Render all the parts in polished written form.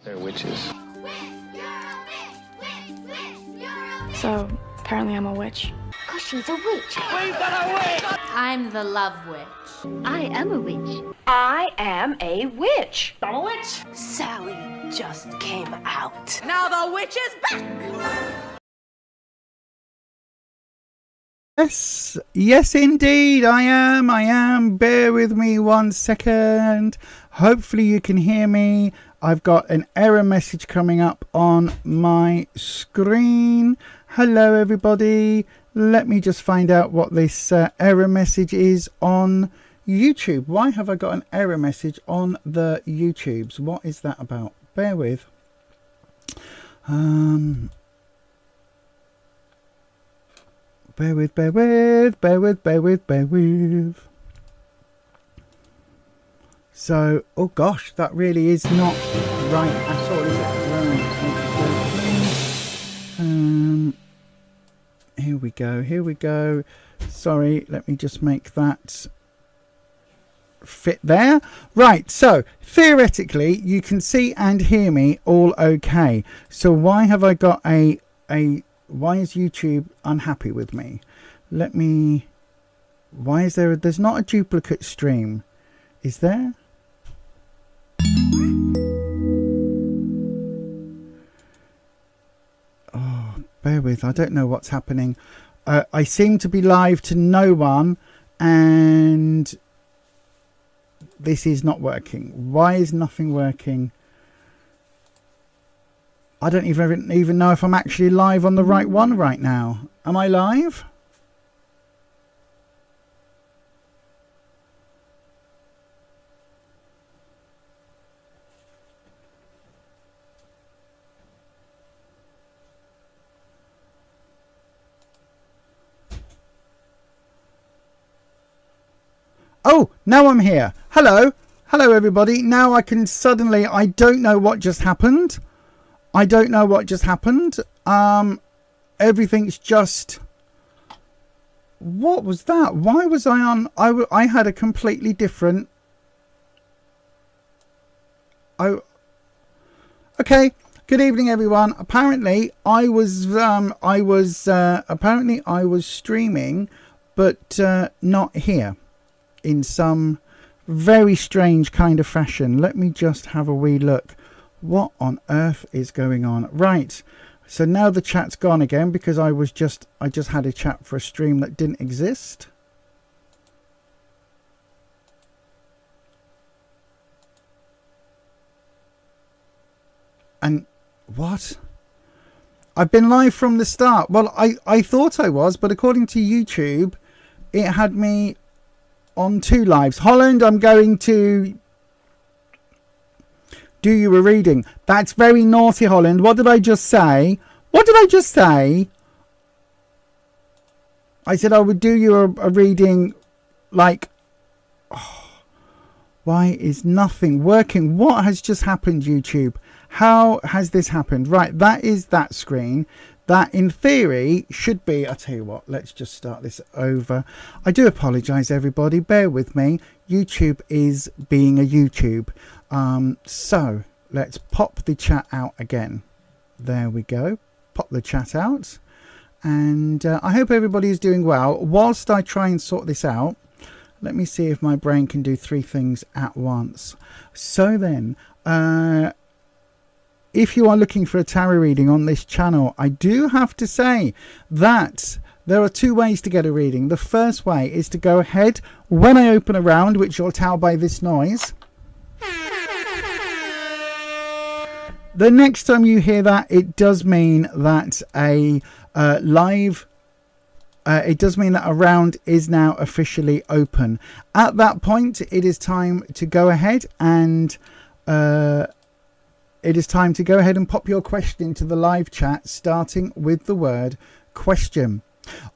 They're witches. So, apparently I'm a witch. Because she's a witch. We've got a witch! I'm the love witch. I am a witch. I am a witch. I'm a witch! Sally just came out. Now the witch is back! Yes, indeed, I am. Bear with me 1 second. Hopefully you can hear me. I've got an error message coming up on my screen. Hello, everybody. Let me just find out what this error message is on YouTube. Why have I got an error message on the YouTubes? What is that about? Bear with. Bear with. So, oh gosh, that really is not right at all, is it? Right. Here we go. Sorry, let me just make that fit there. Right, so theoretically, you can see and hear me all okay. So why have I got why is YouTube unhappy with me? Why is there's not a duplicate stream? Is there? Oh, bear with, I don't know what's happening. I seem to be live to no one and this is not working. Why is nothing working? I don't even know if I'm actually live on the right one right now. Am I live? Oh, now I'm here. Hello everybody. Now I can suddenly, I don't know what just happened. Everything's just, what was that? Why was I on? I had a completely different. Okay. Good evening, everyone. Apparently, I was streaming, but not here, in some very strange kind of fashion. Let me just have a wee look. What on earth is going on? Right. So now the chat's gone again because I just had a chat for a stream that didn't exist. And what? I've been live from the start. Well, I thought I was, but according to YouTube, it had me on 2 lives. Holland, I'm going to do you a reading. That's very naughty, Holland. What did I just say? I said I would do you a reading. Like, oh, why is nothing working? What has just happened, YouTube? How has this happened? Right, that is that screen. That in theory should be, I'll tell you what, let's just start this over. I do apologise, everybody. Bear with me. YouTube is being a YouTube. So let's pop the chat out again. There we go. Pop the chat out. And I hope everybody is doing well. Whilst I try and sort this out, let me see if my brain can do 3 things at once. So then, if you are looking for a tarot reading on this channel, I do have to say that there are 2 ways to get a reading. The first way is to go ahead when I open a round, which you'll tell by this noise. The next time you hear that, it does mean that a round is now officially open. At that point, it is time to go ahead and pop your question into the live chat, starting with the word question.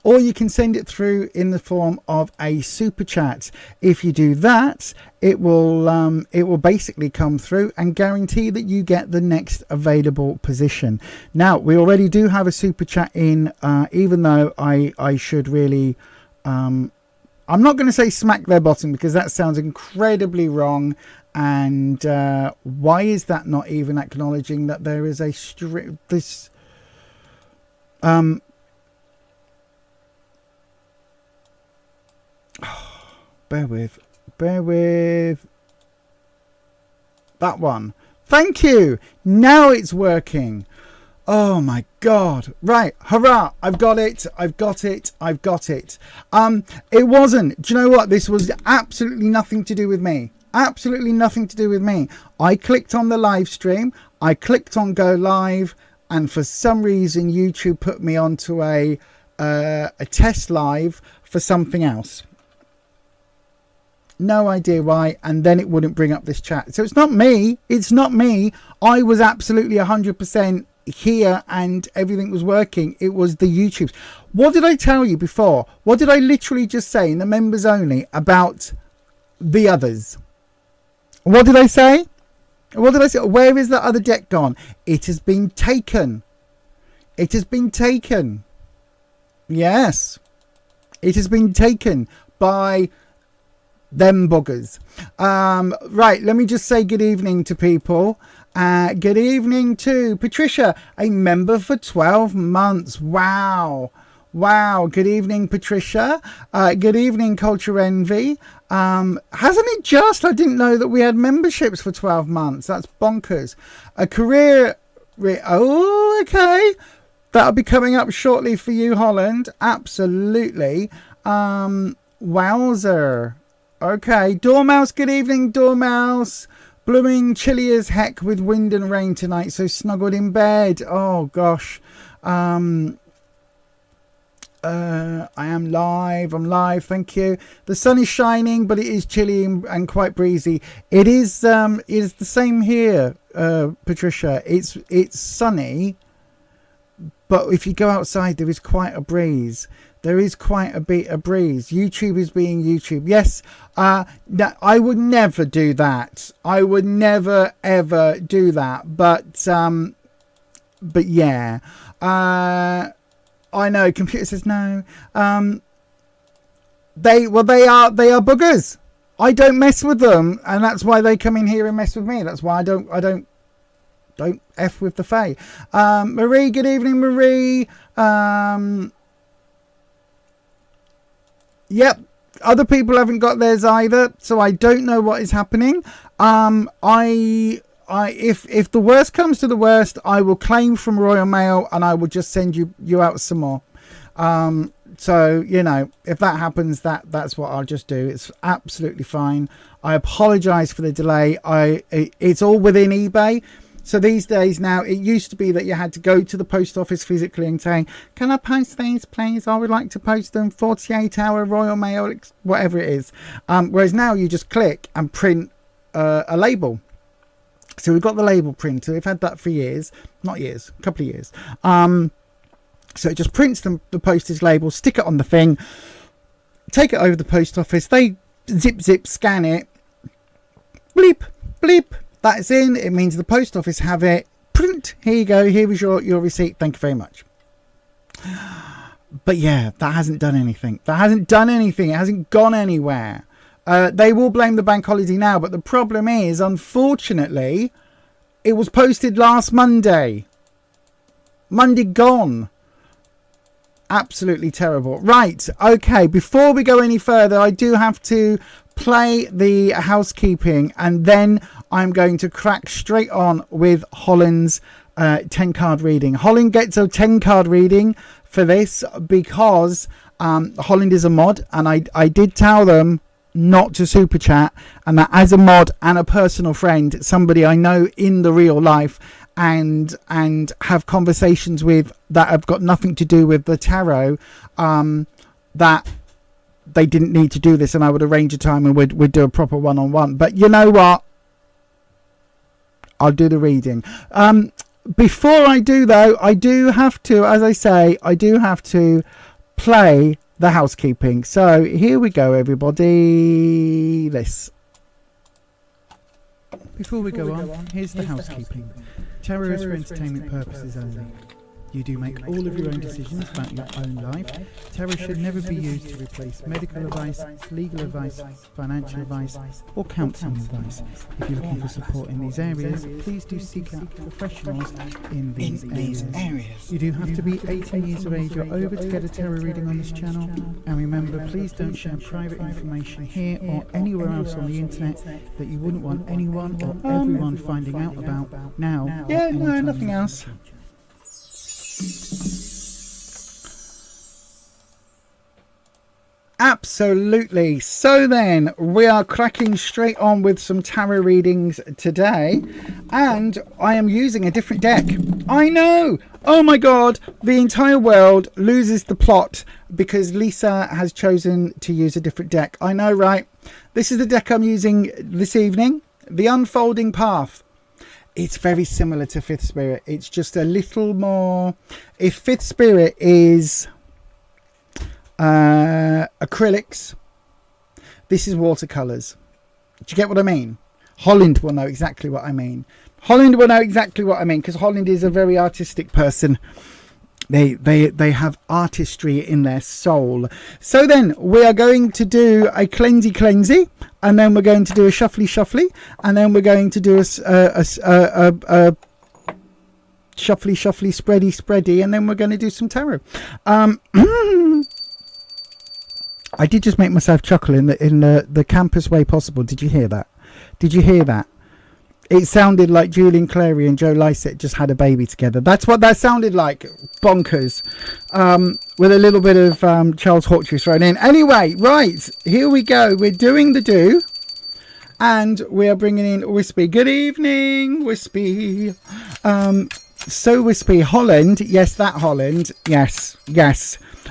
Or you can send it through in the form of a super chat. If you do that, it will basically come through and guarantee that you get the next available position. Now, we already do have a super chat in, even though I should really, I'm not going to say smack their bottom because that sounds incredibly wrong And why is that not even acknowledging that there is a this bear with that one. Thank you. Now it's working. Oh my god. Right, hurrah, I've got it. It wasn't, do you know what, this was absolutely nothing to do with me. Absolutely nothing to do with me. I clicked on the live stream, I clicked on go live, and for some reason YouTube put me onto a test live for something else. No idea why, and then it wouldn't bring up this chat. So it's not me. I was absolutely 100% here and everything was working. It was the YouTubes. What did I tell you before? What did I literally just say in the members only about the others? What did I say? Where is that other deck gone? It has been taken. Yes, it has been taken by them buggers. Right, let me just say good evening to people. Good evening to Patricia, a member for 12 months. Wow. Good evening, Patricia. Good evening, Culture Envy. Hasn't it just? I didn't know that we had memberships for 12 months. That's bonkers. A career. Oh, okay. That'll be coming up shortly for you, Holland. Absolutely. Wowzer. Okay, Dormouse, good evening, Dormouse. Blooming chilly as heck with wind and rain tonight, so snuggled in bed. Oh, gosh. I am live. I'm live, thank you. The sun is shining, but it is chilly and quite breezy. It is the same here, Patricia. It's sunny, but if you go outside, there is quite a breeze. There is quite a bit of breeze. YouTube is being YouTube. Yes, I would never do that. I would never ever do that. But yeah, I know. Computer says no. They are buggers. I don't mess with them, and that's why they come in here and mess with me. That's why I don't F with the Fae. Marie, good evening, Marie. Yep, other people haven't got theirs either, so I don't know what is happening. If the worst comes to the worst, I will claim from Royal Mail and I will just send you out some more. So you know, if that happens, that's what I'll just do. It's absolutely fine. I apologise for the delay. It's all within eBay. So these days now, it used to be that you had to go to the post office physically and saying, can I post these, please? I would like to post them 48-hour Royal Mail, whatever it is. Whereas now you just click and print a label. So we've got the label printer. We've had that for years. Not years, a couple of years. So it just prints the postage label, stick it on the thing, take it over the post office. They zip, scan it. Bleep, bleep. That's in. It means the post office have it. Print. Here you go. Here is your receipt. Thank you very much. But yeah, that hasn't done anything. It hasn't gone anywhere. They will blame the bank holiday now. But the problem is, unfortunately, it was posted last Monday. Monday gone. Absolutely terrible. Right. Okay. Before we go any further, I do have to play the housekeeping, and then I'm going to crack straight on with Holland's 10 card reading. Holland gets a 10 card reading for this because Holland is a mod, and I did tell them not to super chat, and that as a mod and a personal friend, somebody I know in the real life and have conversations with that have got nothing to do with the tarot, that they didn't need to do this, and I would arrange a time and we'd do a proper one-on-one. But you know what? I'll do the reading. Before I do, though, I do have to, as I say, play the housekeeping. So here we go, everybody. Before we go on, here's the housekeeping. Tarot is for entertainment purposes only. You do make all of your own decisions about your own life. Tarot should never be used to replace medical advice, legal advice, financial advice, or counselling advice. If you're looking for support in these areas, please do seek out professionals in these areas. You do have to be 18 years of age or over to get a tarot reading on this channel. And remember, please don't share private information here or anywhere else on the internet that you wouldn't want anyone or everyone finding out about now. Yeah, no, nothing else. Absolutely. So then we are cracking straight on with some tarot readings today, and I am using a different deck. I know, oh my god, the entire world loses the plot because Lisa has chosen to use a different deck. I know, right? This is the deck I'm using this evening, the Unfolding Path. It's very similar to Fifth Spirit. It's just a little more. If Fifth Spirit is acrylics, this is watercolors. Do you get what I mean? Holland will know exactly what I mean. Holland will know exactly what I mean because Holland is a very artistic person. They have artistry in their soul. So then we are going to do a cleansy, and then we're going to do a shuffly, and then we're going to do a shuffly, spready, and then we're going to do some tarot. I did just make myself chuckle in the campus way possible. Did you hear that? Did you hear that? It sounded like Julian Clary and Joe Lycett just had a baby together. That's what that sounded like. Bonkers. With a little bit of Charles Hawtrey thrown in. Anyway, right. Here we go. We're doing the do. And we are bringing in Wispy. Good evening, Wispy. So Wispy. Holland. Yes, that Holland. Yes.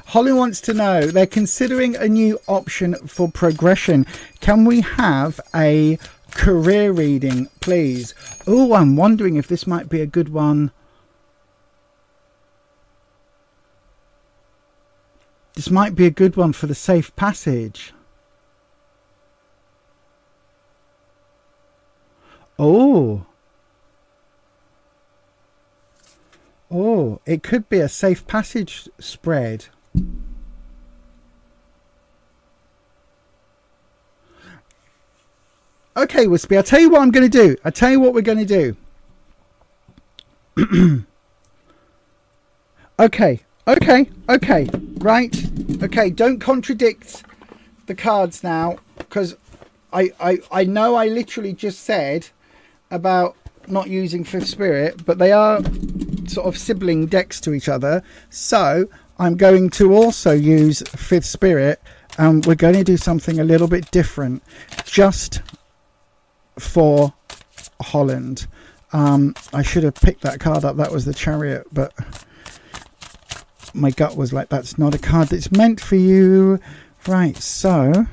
Holland wants to know, they're considering a new option for progression. Can we have a career reading, please? Oh, I'm wondering if this might be a good one. This might be a good one for the safe passage. Oh, it could be a safe passage spread. Okay, Wispy, I'll tell you what I'm going to do. I'll tell you what we're going to do. Okay. Right. Okay, don't contradict the cards now, because I know I literally just said about not using Fifth Spirit, but they are sort of sibling decks to each other. So I'm going to also use Fifth Spirit, and we're going to do something a little bit different just for Holland. I should have picked that card up. That was the Chariot, but my gut was like, that's not a card that's meant for you. Right, so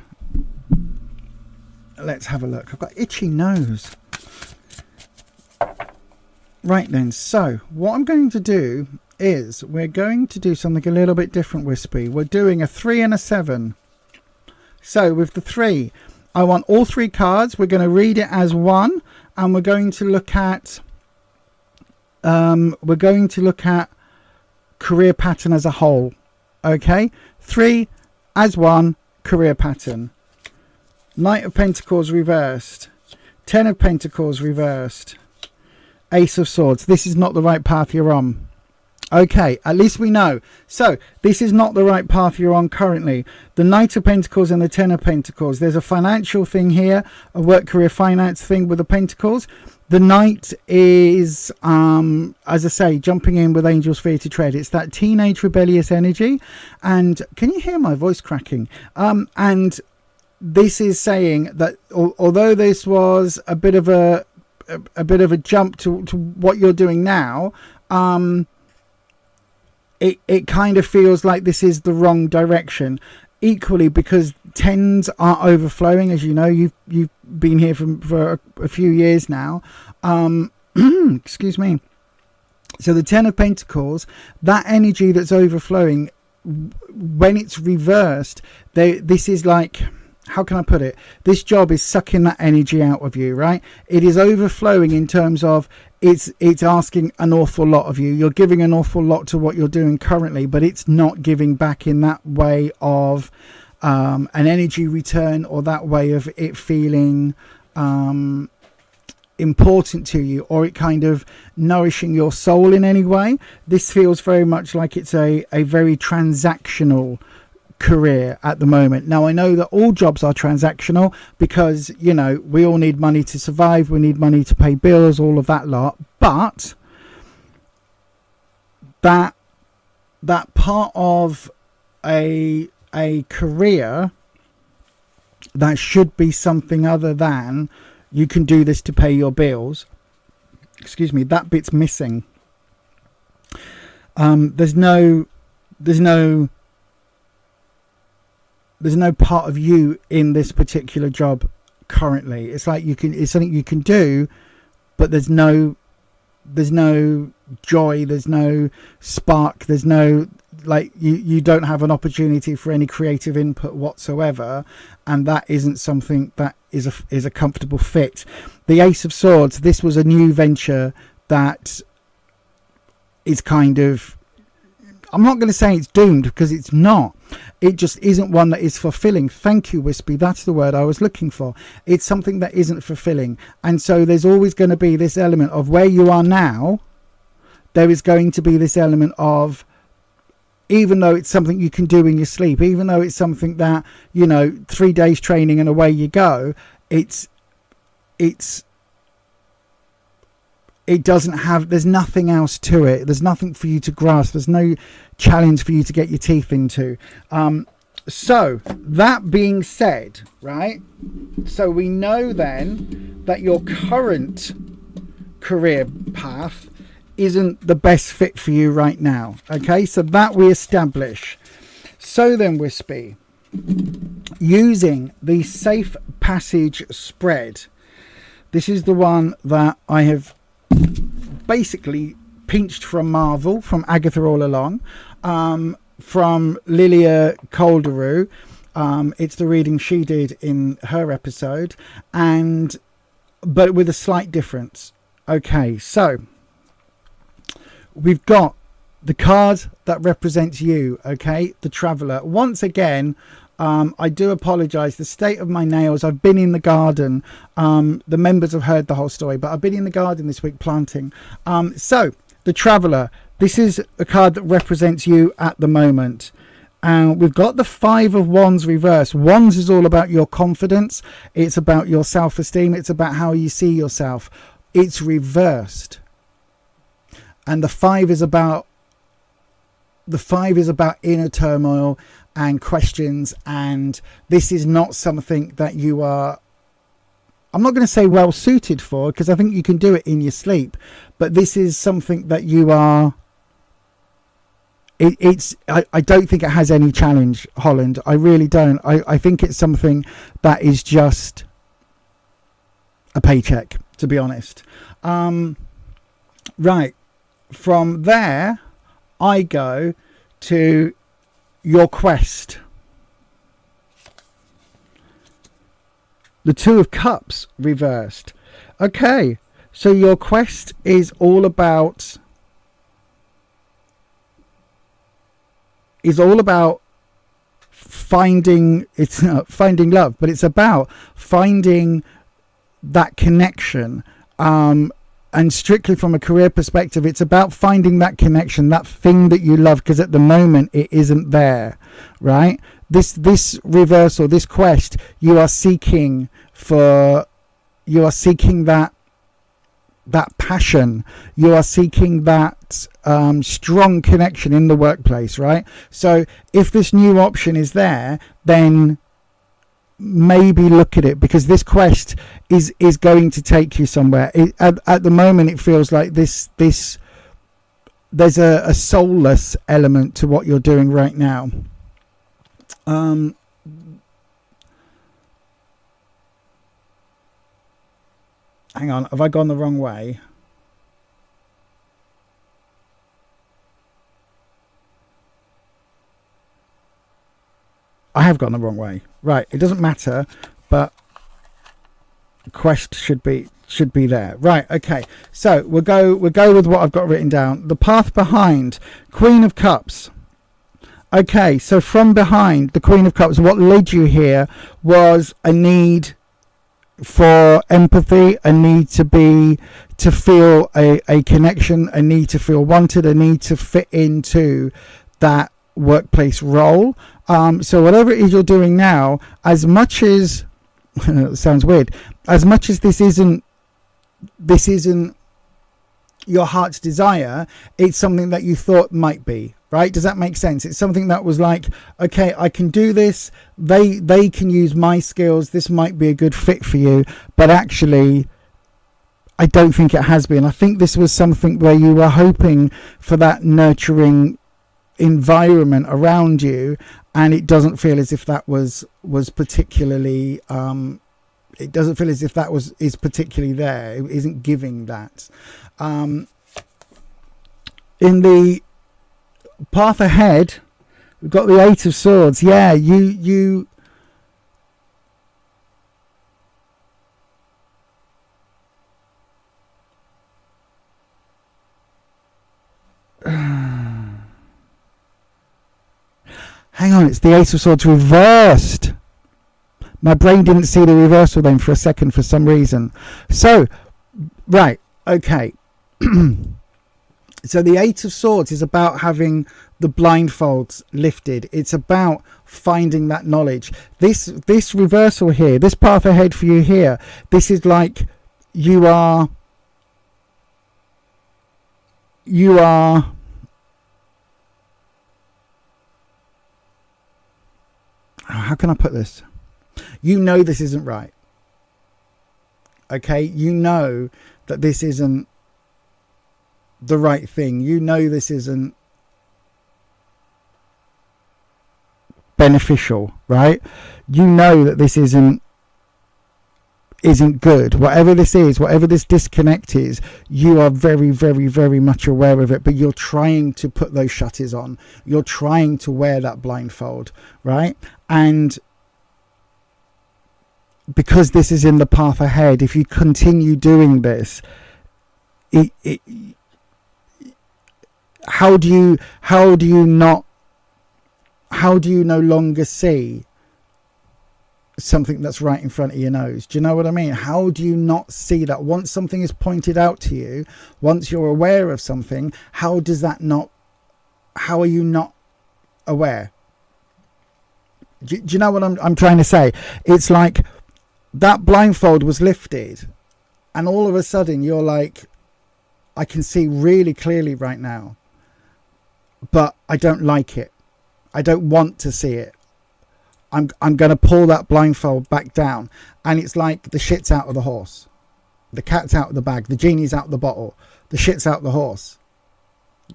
let's have a look. I've got itchy nose. Right then, so what I'm going to do is we're going to do something a little bit different, Wispy. We're doing a 3 and a 7. So with the 3, I want all 3 cards. We're going to read it as one, and we're going to look at career pattern as a whole. Okay, 3 as one, career pattern. Knight of Pentacles reversed, 10 of Pentacles reversed, Ace of Swords. This is not the right path you're on. Okay, at least we know. So this is not the right path you're on currently. The Knight of Pentacles and the 10 of Pentacles. There's a financial thing here, a work, career, finance thing with the Pentacles. The Knight is, as I say, jumping in with Angel's Fear to Tread. It's that teenage rebellious energy. And can you hear my voice cracking? And this is saying that although this was a bit of a jump to what you're doing now, it kind of feels like this is the wrong direction. Equally, because 10s are overflowing, as you know, you've been here for a few years now. Excuse me. So the 10 of Pentacles, that energy that's overflowing, when it's reversed, this is like, how can I put it? This job is sucking that energy out of you, right? It is overflowing in terms of it's asking an awful lot of you. You're giving an awful lot to what you're doing currently, but it's not giving back in that way of an energy return, or that way of it feeling important to you, or it kind of nourishing your soul in any way. This feels very much like it's a very transactional career at the moment. Now, I know that all jobs are transactional because, you know, we all need money to survive, we need money to pay bills, all of that lot, but that part of a career that should be something other than you can do this to pay your bills, excuse me, that bit's missing. There's no part of you in this particular job currently. It's like it's something you can do, but there's no joy, there's no spark, there's no, like, you don't have an opportunity for any creative input whatsoever, and that isn't something that is a comfortable fit. The Ace of Swords, this was a new venture that is kind of, I'm not going to say it's doomed, because it's not. It just isn't one that is fulfilling. Thank you, Wispy. That's the word I was looking for. It's something that isn't fulfilling. And so there's always going to be this element of where you are now. There is going to be this element of, even though it's something you can do in your sleep, even though it's something that, you know, 3 days training and away you go, it doesn't have, there's nothing else to it. There's nothing for you to grasp. There's no challenge for you to get your teeth into. So that being said, right, so we know then that your current career path isn't the best fit for you right now. Okay, so that we establish. So then, Wispy, using the safe passage spread, this is the one that I have basically pinched from Marvel, from Agatha all along, from Lilia Calderou. It's the reading she did in her episode, but with a slight difference. Okay, so we've got the card that represents you, okay, the Traveller. Once again, I do apologise. The state of my nails, I've been in the garden. The members have heard the whole story, but I've been in the garden this week planting. So, the Traveller, this is a card that represents you at the moment. We've got the Five of Wands reversed. Wands is all about your confidence. It's about your self-esteem. It's about how you see yourself. It's reversed. And the five is about inner turmoil and questions, and this is not something that you are, I'm not going to say well suited for, because I think you can do it in your sleep, but this is something that you are, I don't think it has any challenge, Holland. I really don't. I think it's something that is just a paycheck, to be honest. Right. From there, I go to your quest. The Two of Cups reversed. Okay, so your quest is all about finding, it's not finding love, but it's about finding that connection. And strictly from a career perspective, it's about finding that connection, that thing that you love, because at the moment it isn't there, right? This reversal, this quest, you are seeking that passion, you are seeking that strong connection in the workplace, right? So if this new option is there, then maybe look at it, because this quest is going to take you somewhere. At the moment it feels like this there's a soulless element to what you're doing right now. Hang on, have I gone the wrong way? I have gone the wrong way. Right, it doesn't matter, but quest should be there. Right, okay. So we'll go with what I've got written down. The path behind, Queen of Cups. Okay, so from behind the Queen of Cups, what led you here was a need for empathy, a need to feel a connection, a need to feel wanted, a need to fit into that workplace role. So whatever it is you're doing now, as much as it sounds weird, as much as this isn't your heart's desire, it's something that you thought might be, right? Does that make sense? It's something that was like, okay, I can do this, they can use my skills, this might be a good fit for you, but actually I don't think it has been. I think this was something where you were hoping for that nurturing environment around you, and it doesn't feel as if that was particularly it doesn't feel as if that is particularly there. It isn't giving that. In the path ahead, we've got the Eight of Swords. Yeah, you hang on, it's the Ace of Swords reversed. My brain didn't see the reversal then for a second for some reason. So, right, okay. So the Eight of Swords is about having the blindfolds lifted. It's about finding that knowledge. This reversal here, this path ahead for you here, this is like you are how can I put this? You know this isn't right. Okay? You know that this isn't the right thing. You know this isn't beneficial, right? You know that this isn't good. Whatever this is, whatever this disconnect is, you are very, very, very much aware of it, but you're trying to put those shutters on. You're trying to wear that blindfold, right? And because this is in the path ahead, if you continue doing this, how do you no longer see something that's right in front of your nose? Do you know what I mean? How do you not see that? Once something is pointed out to you, once you're aware of something, how are you not aware? Do you know what I'm trying to say? It's like that blindfold was lifted and all of a sudden you're like, I can see really clearly right now, but I don't like it. I don't want to see it. I'm going to pull that blindfold back down, and it's like the shit's out of the horse. The cat's out of the bag. The genie's out of the bottle. The shit's out of the horse.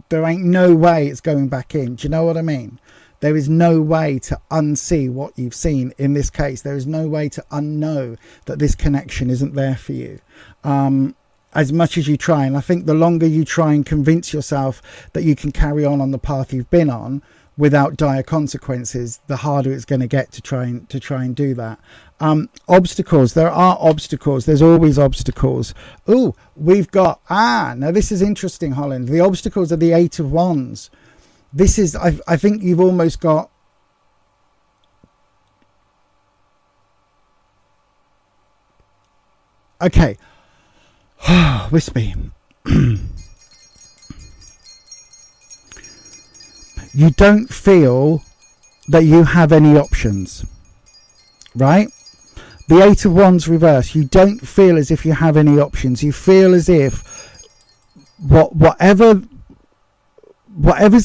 There ain't no way it's going back in. Do you know what I mean? There is no way to unsee what you've seen in this case. There is no way to unknow that this connection isn't there for you. As much as you try, and I think the longer you try and convince yourself that you can carry on the path you've been on without dire consequences, the harder it's going to get to try and do that. Obstacles. There are obstacles. There's always obstacles. Oh, we've got now this is interesting, Holland. The obstacles are the Eight of Wands. This is, I think you've almost got okay. Wispy. You don't feel that you have any options, right? The Eight of Wands reverse. You don't feel as if you have any options. You feel as if whatever's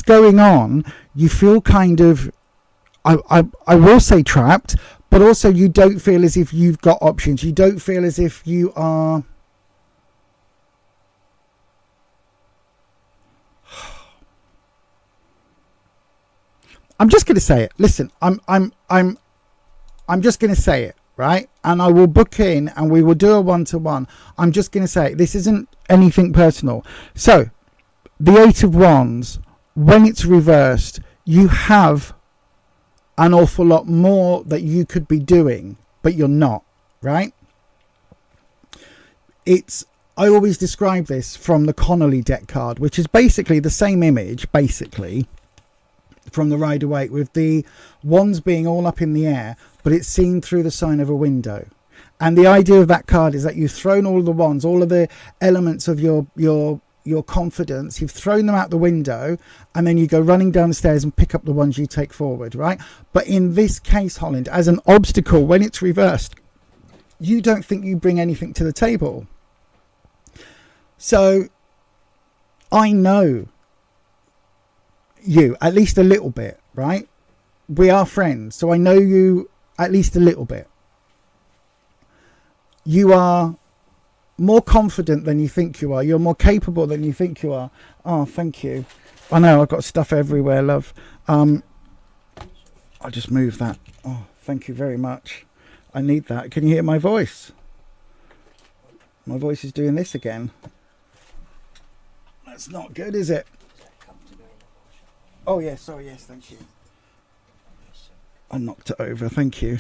going on, you feel kind of, I will say trapped, but also you don't feel as if you've got options. You don't feel as if you are. I'm just going to say it. Listen, I'm just going to say it, right? And I will book in and we will do a one-to-one. I'm just going to say it. This isn't anything personal. So, the Eight of Wands, when it's reversed, you have an awful lot more that you could be doing, but you're not, right? I always describe this from the Connolly deck card, which is basically the same image, basically, from the Rider-Waite, with the wands being all up in the air, but it's seen through the sign of a window. And the idea of that card is that you've thrown all the wands, all of the elements of your confidence, you've thrown them out the window, and then you go running down the stairs and pick up the ones you take forward, right? But in this case, Holland, as an obstacle, when it's reversed, you don't think you bring anything to the table. So I know you at least a little bit, right? We are friends, so I know you at least a little bit. You are more confident than you think you are. You're more capable than you think you are. Oh, thank you. I know I've got stuff everywhere, love. I'll just move that. Oh, thank you very much. I need that. Can you hear my voice? My voice is doing this again. That's not good, is it? Oh, yes. Sorry. Yes, thank you. I knocked it over. Thank you.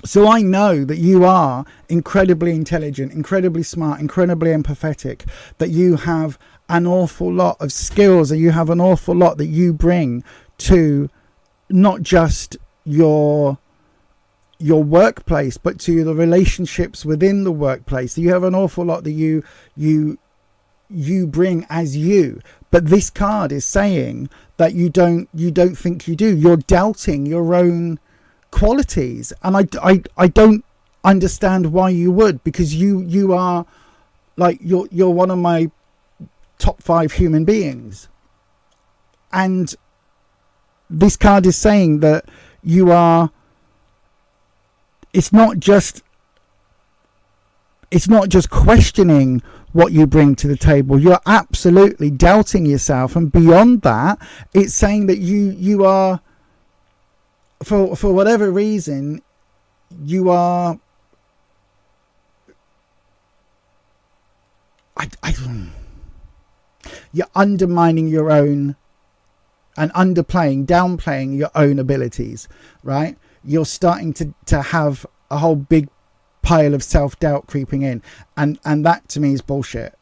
So I know that you are incredibly intelligent, incredibly smart, incredibly empathetic, that you have an awful lot of skills, and you have an awful lot that you bring to not just your workplace, but to the relationships within the workplace. You have an awful lot that you bring as you. But this card is saying that you don't think you do. You're doubting your own qualities, and I don't understand why you would, because you are like you're one of my top 5 human beings, and this card is saying that you are. It's not just questioning what you bring to the table. You're absolutely doubting yourself, and beyond that, it's saying that you are. For whatever reason, you are. You're undermining your own and downplaying your own abilities, right? You're starting to have a whole big pile of self-doubt creeping in, and that to me is bullshit,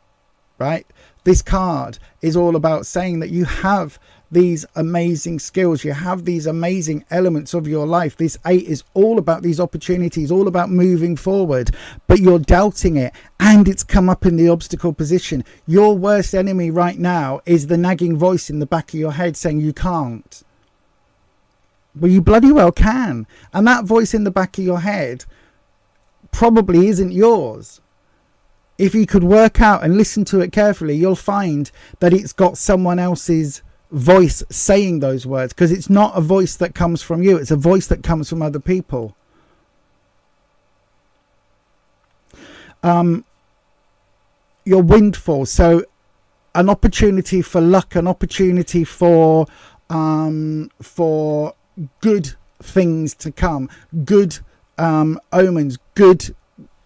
right? This card is all about saying that you have these amazing skills, you have these amazing elements of your life. This 8 is all about these opportunities, all about moving forward, but you're doubting it, and it's come up in the obstacle position. Your worst enemy right now is the nagging voice in the back of your head saying you can't. Well, you bloody well can, and that voice in the back of your head probably isn't yours. If you could work out and listen to it carefully, you'll find that it's got someone else's voice saying those words, because it's not a voice that comes from you, it's a voice that comes from other people. Your windfall, so an opportunity for luck, an opportunity for good things to come, good omens, good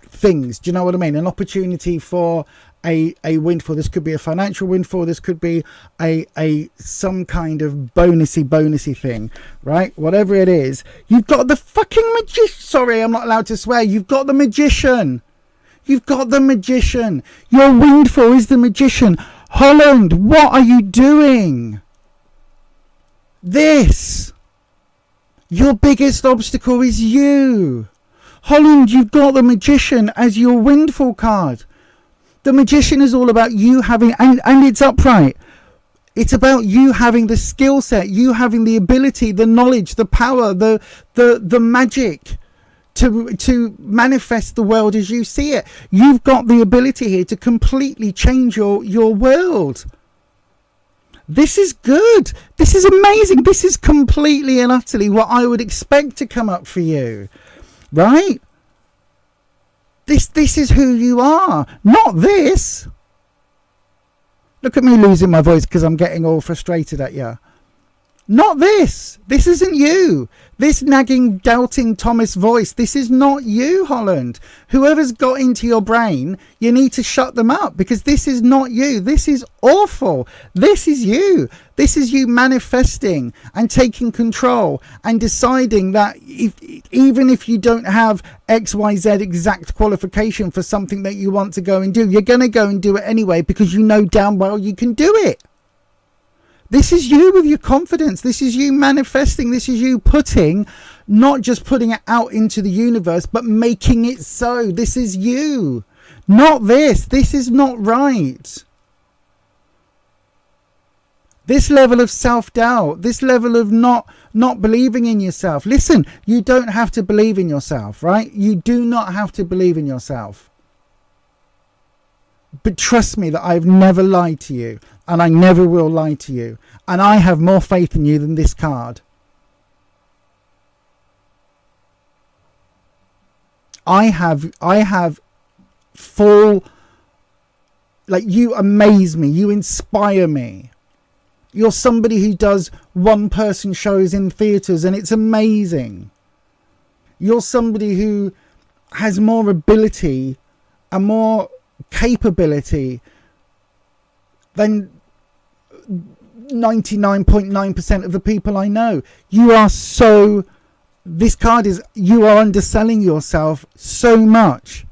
things. Do you know what I mean? An opportunity for a windfall. This could be a financial windfall. This could be a some kind of bonusy thing, right? Whatever it is, you've got the fucking magician. Sorry, I'm not allowed to swear. You've got the magician. You've got the magician. Your windfall is the magician. Holland, what are you doing? This. Your biggest obstacle is you. Holland, you've got the magician as your windfall card. The magician is all about you having, and it's upright. It's about you having the skill set, you having the ability, the knowledge, the power, the magic to manifest the world as you see it. You've got the ability here to completely change your world. This is good. This is amazing. This is completely and utterly what I would expect to come up for you, right? This is who you are, not this. Look at me losing my voice because I'm getting all frustrated at you. Not this. This isn't you. This nagging, doubting Thomas voice. This is not you, Holland. Whoever's got into your brain, you need to shut them up, because this is not you. This is awful. This is you. This is you manifesting and taking control and deciding that even if you don't have XYZ exact qualification for something that you want to go and do, you're going to go and do it anyway, because you know damn well you can do it. This is you with your confidence. This is you manifesting. This is you not just putting it out into the universe, but making it so. This is you. Not this. This is not right. This level of self-doubt, this level of not believing in yourself. Listen, you don't have to believe in yourself, right? You do not have to believe in yourself. But trust me that I've never lied to you, and I never will lie to you. And I have more faith in you than this card. I have full, like, you amaze me, you inspire me. You're somebody who does one-person shows in theatres, and it's amazing. You're somebody who has more ability and more capability than 99.9% of the people I know. This card is, you are underselling yourself so much.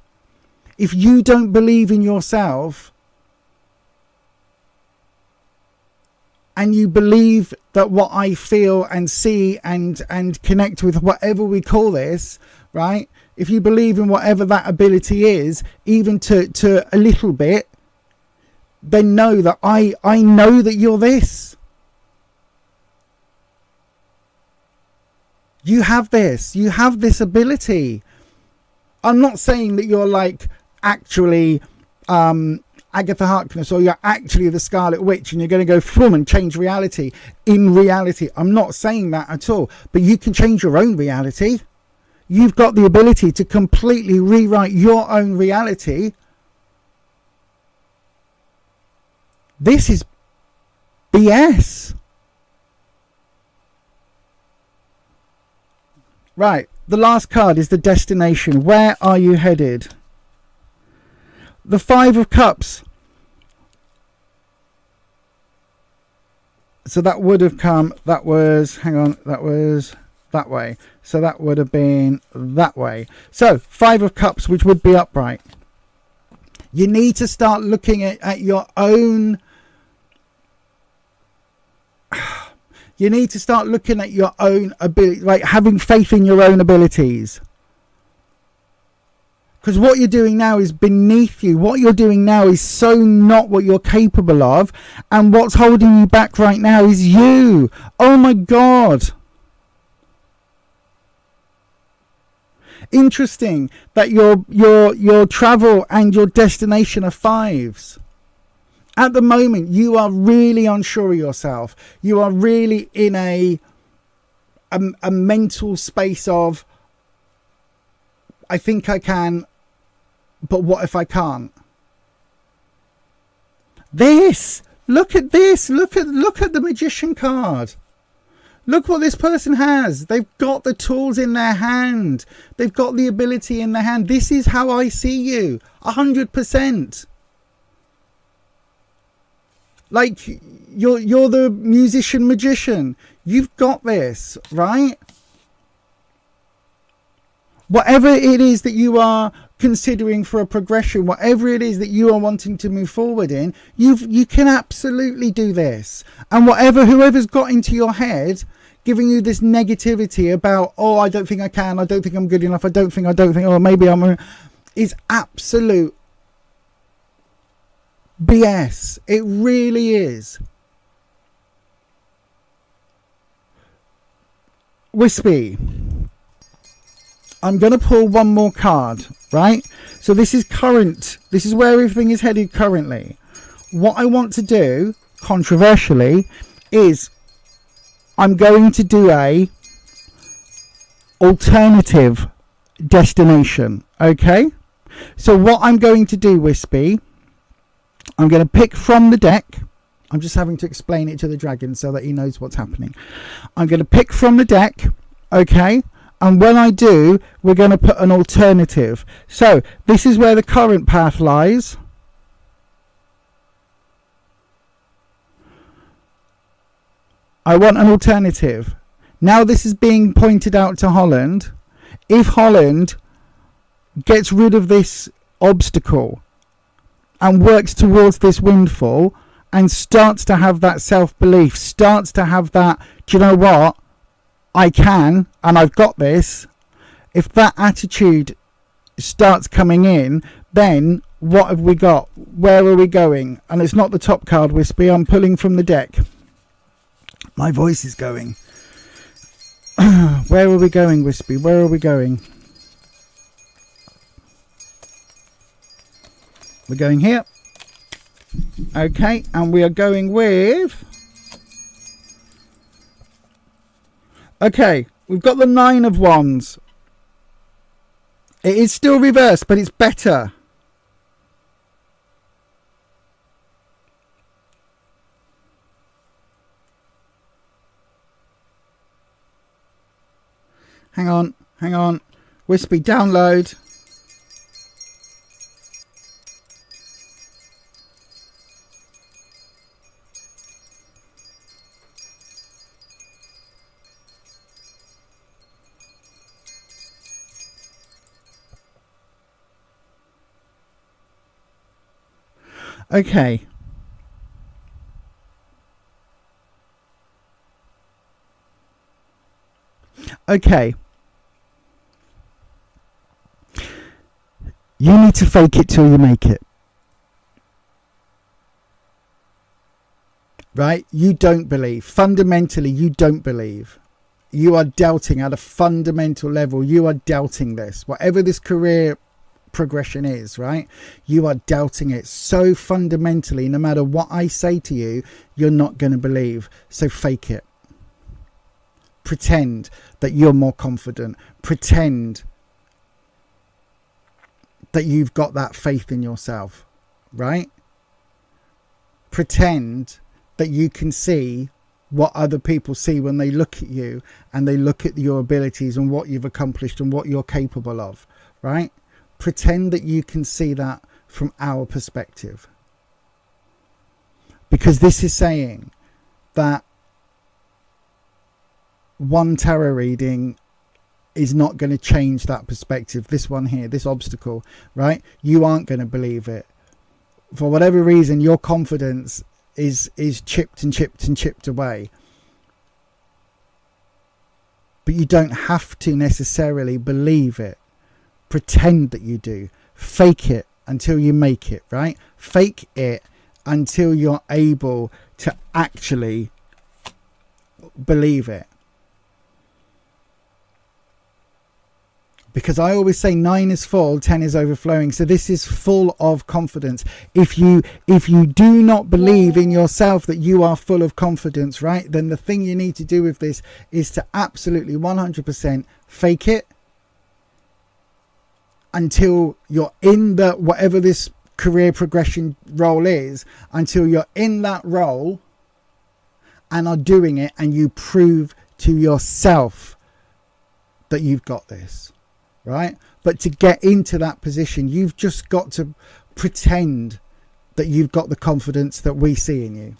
If you don't believe in yourself and you believe that what I feel and see and connect with, whatever we call this, right? If you believe in whatever that ability is, even to a little bit, then know that I know that you're this. You have this. You have this ability. I'm not saying that you're like actually Agatha Harkness, or you're actually the Scarlet Witch and you're going to go from and change reality in reality. I'm not saying that at all. But you can change your own reality. You've got the ability to completely rewrite your own reality. This is BS. Right, the last card is the destination. Where are you headed? The Five of Cups. So that would have come, that was that way. So that would have been that way. So Five of Cups, which would be upright. You need to start looking at your own. You need to start looking at your own ability, like having faith in your own abilities. Because what you're doing now is beneath you. What you're doing now is so not what you're capable of. And what's holding you back right now is you. Oh my God. Interesting that your travel and your destination are fives. At the moment, you are really unsure of yourself. You are really in a mental space of, I think I can, but what if I can't? Look at this. Look at the Magician card. Look what this person has. They've got the tools in their hand. They've got the ability in their hand. This is how I see you. 100%. Like, you're the musician magician. You've got this, right? Whatever it is that you are considering for a progression, whatever it is that you are wanting to move forward in, you can absolutely do this. And whoever's got into your head, giving you this negativity about, oh, I don't think I can, I don't think I'm good enough, I don't think, or maybe is absolute BS. It really is. Wispy, I'm going to pull one more card, right? So this is current. This is where everything is headed currently. What I want to do, controversially, is I'm going to do a alternative destination, okay? So what I'm going to do, Wispy, I'm going to pick from the deck, I'm just having to explain it to the dragon so that he knows what's happening. I'm going to pick from the deck, okay? And when I do, we're going to put an alternative. So this is where the current path lies. I want an alternative. Now this is being pointed out to Holland. If Holland gets rid of this obstacle and works towards this windfall and starts to have that self-belief, starts to have that, do you know what? I can, and I've got this. If that attitude starts coming in, then what have we got? Where are we going? And it's not the top card, Wispy. I'm pulling from the deck. My voice is going. Where are we going, Wispy? Where are we going? We're going here. Okay, and we are going with... Okay, we've got the 9 of Wands. It is still reversed, but it's better. Hang on. Wispy, download. Okay. Okay. You need to fake it till you make it. Right? You don't believe. Fundamentally, you don't believe. You are doubting at a fundamental level. You are doubting this. Whatever this career progression is, right? You are doubting it so fundamentally. No matter what I say to you, you're not going to believe. So fake it. Pretend that you're more confident. Pretend that you've got that faith in yourself, right? Pretend that you can see what other people see when they look at you and they look at your abilities and what you've accomplished and what you're capable of, right? Pretend that you can see that from our perspective. Because this is saying that one tarot reading is not going to change that perspective. This one here, this obstacle, right? You aren't going to believe it. For whatever reason, your confidence is chipped and chipped and chipped away. But you don't have to necessarily believe it. Pretend that you do. Fake it until you make it, right? Fake it until you're able to actually believe it. Because I always say 9 is full, 10 is overflowing. So this is full of confidence. If you do not believe in yourself that you are full of confidence, right, then the thing you need to do with this is to absolutely 100% fake it until you're in the, whatever this career progression role is, until you're in that role and are doing it, and you prove to yourself that you've got this. Right? But to get into that position, you've just got to pretend that you've got the confidence that we see in you,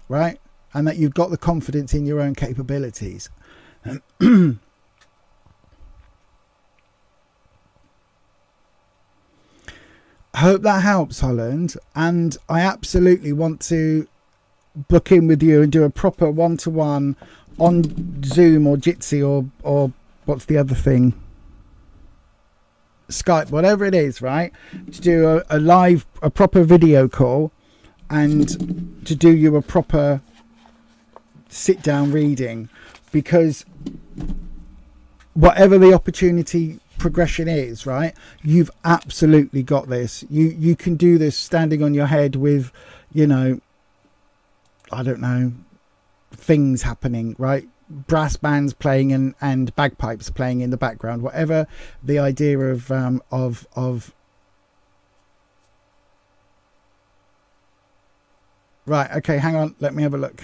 right? And that you've got the confidence in your own capabilities. I hope that helps, Holland. And I absolutely want to book in with you and do a proper one-to-one on Zoom or Jitsi or what's the other thing? Skype, whatever it is, right? To do a live, a proper video call and to do you a proper sit down reading, because whatever the opportunity progression is, right, you've absolutely got this. You can do this standing on your head with, you know, I don't know, things happening, right? Brass bands playing and bagpipes playing in the background, whatever the idea of Right, okay, hang on. Let me have a look.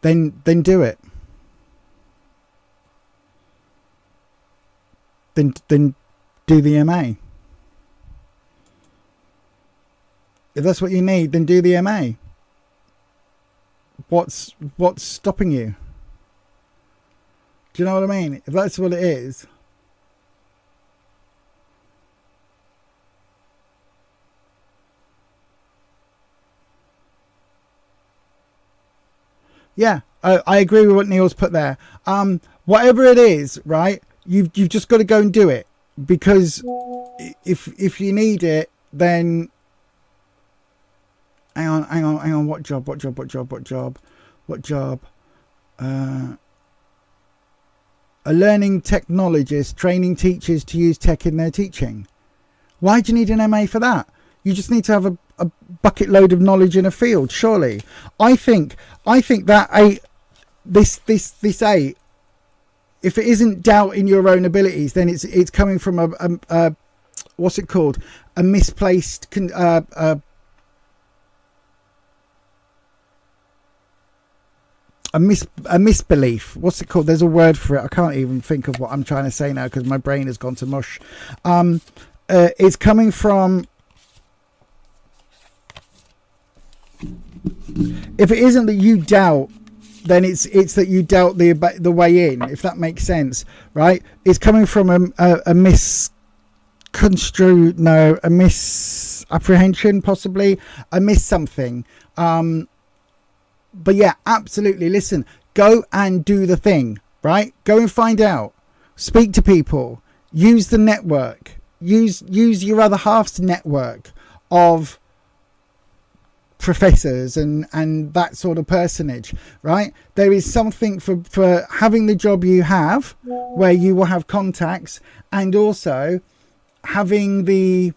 Then do it. Then do the MA. If that's what you need, then do the MA. What's stopping you? Do you know what I mean? If that's what it is. Yeah, I agree with what Neil's put there. Whatever it is, right? You've just got to go and do it, because if you need it, then hang on. What job? A learning technologist training teachers to use tech in their teaching. Why do you need an MA for that? You just need to have a bucket load of knowledge in a field, surely. I think that this if it isn't doubt in your own abilities, then it's coming from a what's it called? A misplaced a misbelief. What's it called? There's a word for it. I can't even think of what I'm trying to say now because my brain has gone to mush. It's coming from. If it isn't that you doubt, then it's that you doubt the way in, if that makes sense, right? It's coming from a misconstrued, no, a misapprehension, possibly a miss something. But yeah, absolutely. Listen, go and do the thing, right? Go and find out, speak to people, use the network, use your other half's network of professors and that sort of personage, right? There is something for having the job you have where you will have contacts, and also having the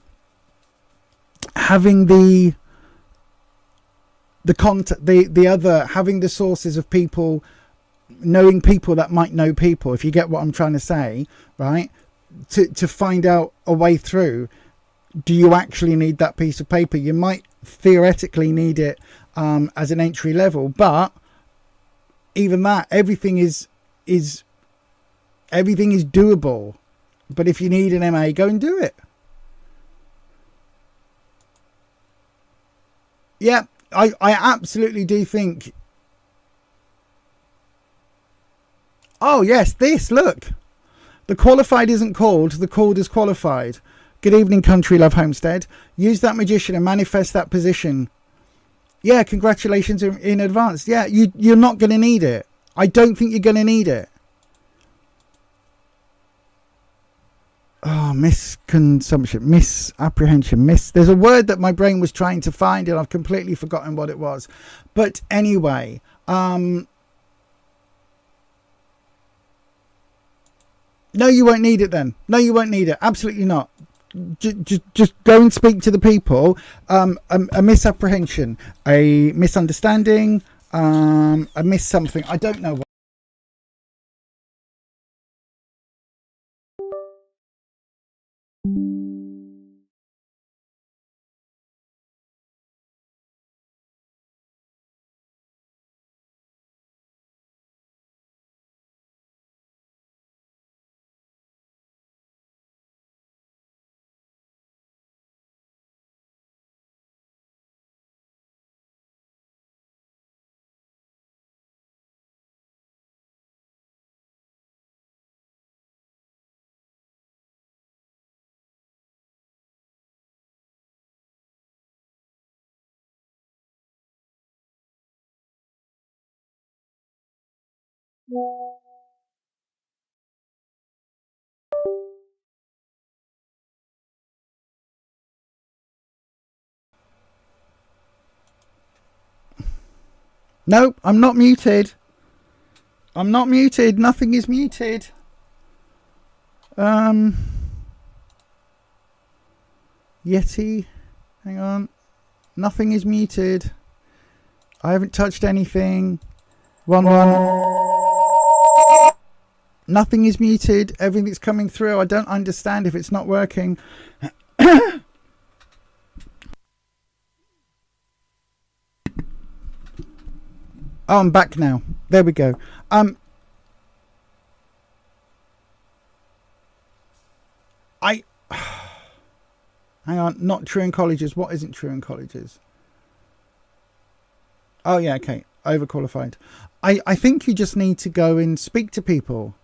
contact, the other, having the sources of people, knowing people that might know people, if you get what I'm trying to say, right? To find out a way through. Do you actually need that piece of paper? You might theoretically need it as an entry level, but even that, everything is doable. But if you need an MA, go and do it. Yeah, I absolutely do think. Oh yes, this, look, the qualified isn't called, the called is qualified. Good evening, Country Love Homestead. Use that magician and manifest that position. Yeah, congratulations in advance. Yeah, you're not going to need it. I don't think you're going to need it. Oh, misconsumption, misapprehension, there's a word that my brain was trying to find and I've completely forgotten what it was. But anyway, no, you won't need it then. No, you won't need it. Absolutely not. Just go and speak to the people. A misapprehension, a misunderstanding, a miss something. I don't know what. No, I'm not muted. I'm not muted. Nothing is muted. Yeti. Hang on. Nothing is muted. I haven't touched anything. 1-1. Nothing is muted. Everything's coming through. I don't understand if it's not working. Oh, I'm back now. There we go. Hang on. Not true in colleges. What isn't true in colleges? Oh, yeah, okay. Overqualified. I think you just need to go and speak to people.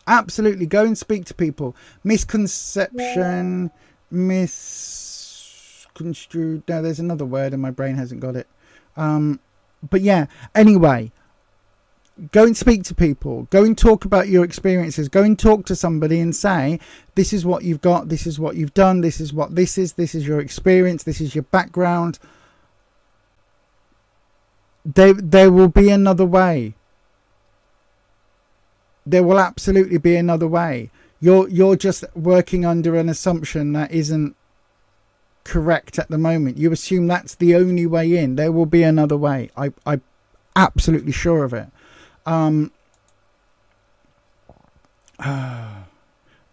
Absolutely. Go and speak to people. Misconception. Misconstrued. No, there's another word and my brain hasn't got it. But yeah, anyway. Go and speak to people. Go and talk about your experiences. Go and talk to somebody and say, this is what you've got. This is what you've done. This is what this is. This is your experience. This is your background. There will be another way. There will absolutely be another way. You're just working under an assumption that isn't correct at the moment. You assume that's the only way in. There will be another way. I'm absolutely sure of it.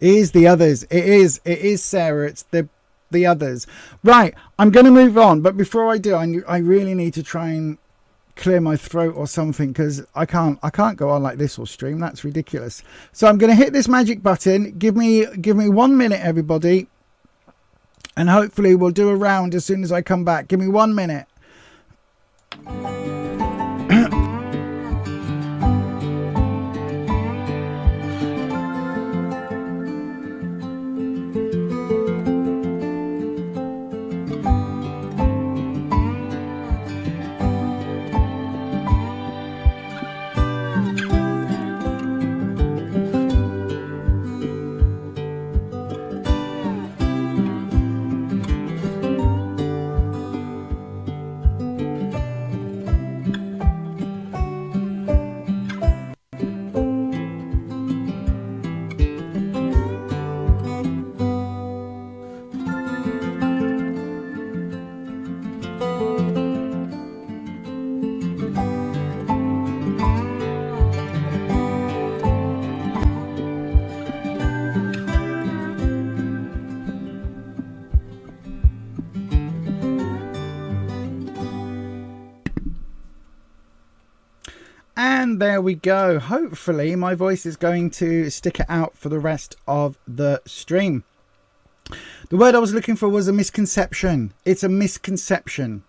It is the others. It is Sarah. It's the others. Right. I'm going to move on. But before I do, I really need to try and clear my throat or something, because I can't go on like this or stream. That's ridiculous. So I'm going to hit this magic button. Give me 1 minute, everybody. And hopefully we'll do a round as soon as I come back. Give me 1 minute. And there we go. Hopefully my voice is going to stick it out for the rest of the stream. The word I was looking for was a misconception. It's a misconception.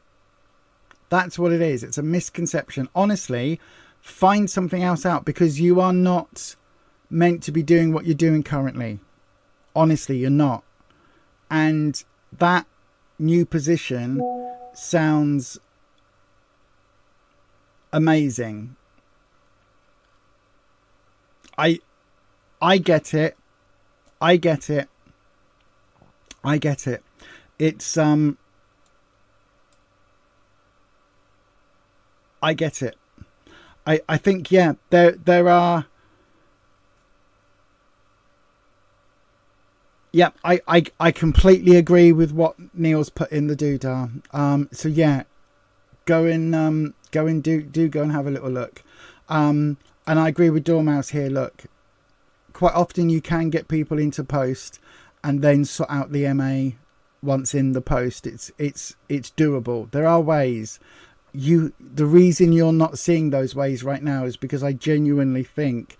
That's what it is. It's a misconception. Honestly, find something else out, because you are not meant to be doing what you're doing currently. Honestly, you're not. And that new position sounds amazing. I get it. I get it. I get it. It's I get it. I think, yeah, there are, yeah, I completely agree with what Neil's put in the doodah. So yeah, go and go and have a little look. And I agree with Dormouse here. Look, quite often you can get people into post and then sort out the MA once in the post. It's doable. There are ways. The reason you're not seeing those ways right now is because I genuinely think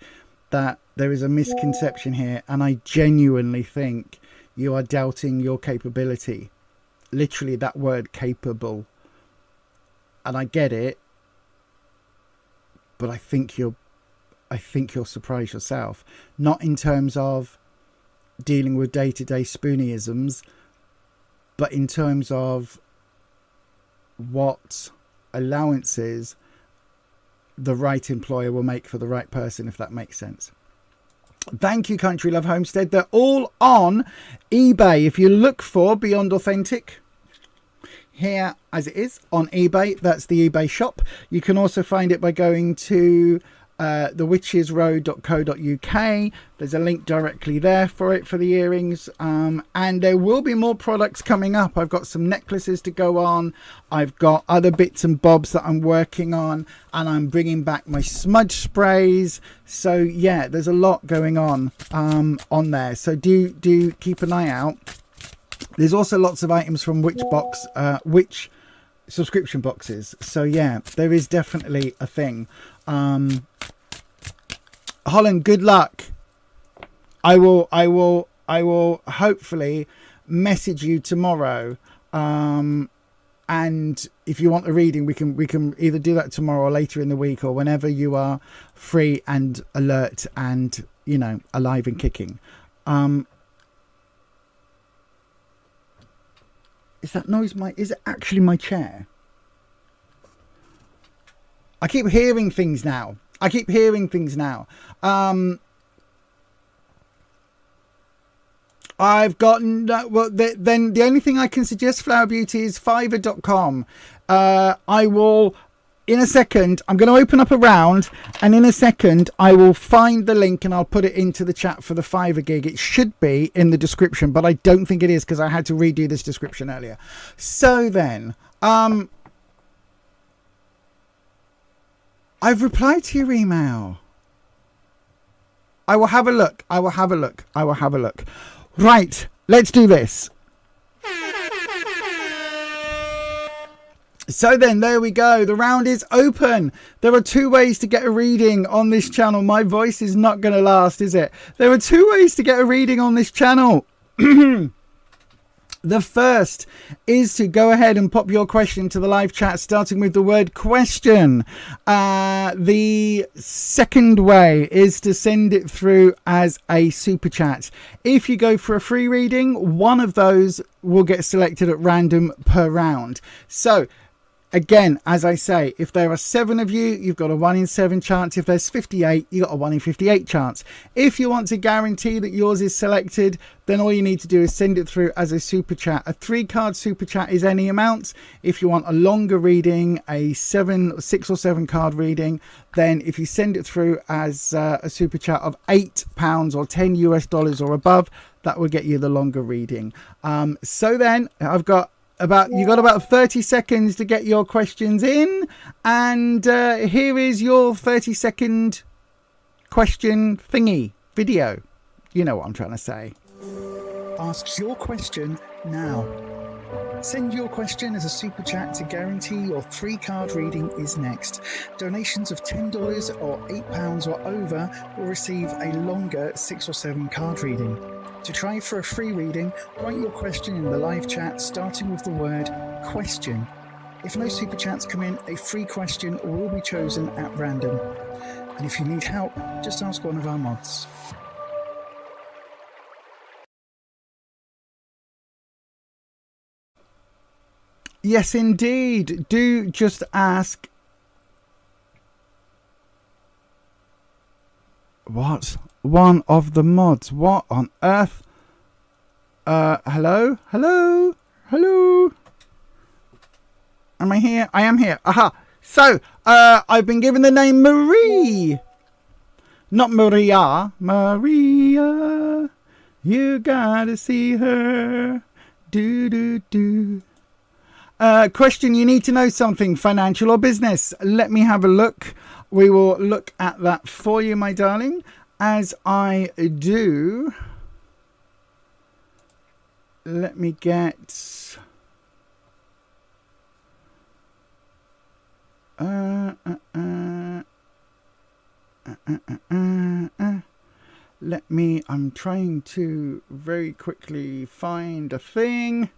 that there is a misconception here, and I genuinely think you are doubting your capability. Literally that word, capable. And I get it, but I think you'll surprise yourself. Not in terms of dealing with day-to-day spooneyisms, but in terms of what allowances the right employer will make for the right person, if that makes sense. Thank you, Country Love Homestead. They're all on eBay. If you look for Beyond Authentic here as it is on eBay, that's the eBay shop. You can also find it by going to thewitchesroad.co.uk. There's a link directly there for it, for the earrings. And there will be more products coming up. I've got some necklaces to go on. I've got other bits and bobs that I'm working on, and I'm bringing back my smudge sprays. So yeah, there's a lot going on there. So do keep an eye out. There's also lots of items from Witch subscription boxes. So yeah, there is definitely a thing. Holland, good luck. I will hopefully message you tomorrow. And if you want a reading, we can either do that tomorrow or later in the week, or whenever you are free and alert and, you know, alive and kicking. Is that noise is it actually my chair? I keep hearing things now. I've gotten, well, then the only thing I can suggest, Flower Beauty, is fiverr.com. I will, in a second, I'm going to open up a round, and in a second, I will find the link and I'll put it into the chat for the Fiverr gig. It should be in the description, but I don't think it is because I had to redo this description earlier. So then, I've replied to your email. I will have a look. Right, let's do this. So then, there we go. The round is open. There are 2 ways to get a reading on this channel. My voice is not going to last, is it? There are 2 ways to get a reading on this channel. The first is to go ahead and pop your question to the live chat, starting with the word question. The second way is to send it through as a super chat. If you go for a free reading, one of those will get selected at random per round. So again, as I say, if there are 7 of you, you've got a 1 in 7 chance. If there's 58, you've got a 1 in 58 chance. If you want to guarantee that yours is selected, then all you need to do is send it through as a super chat. A 3-card super chat is any amount. If you want a longer reading, a 6 or 7 card reading, then if you send it through as a super chat of £8 or $10 or above, that will get you the longer reading. So then you got about 30 seconds to get your questions in, and here is your 30-second question thingy video. You know what I'm trying to say. Asks your question now. Send your question as a super chat to guarantee your 3-card reading is next. Donations of $10 or £8 or over will receive a longer 6 or 7 card reading. To try for a free reading, write your question in the live chat, starting with the word question. If no super chats come in, a free question will be chosen at random. And if you need help, just ask one of our mods. Yes, indeed. Do just ask. What? One of the mods. What on earth? Hello? Hello? Hello? Am I here? I am here. Aha. So, I've been given the name Marie. Not Maria. Maria. You gotta see her. Do. Question, you need to know something, financial or business. Let me have a look. We will look at that for you, my darling. As I do, let me get... I'm trying to very quickly find a thing.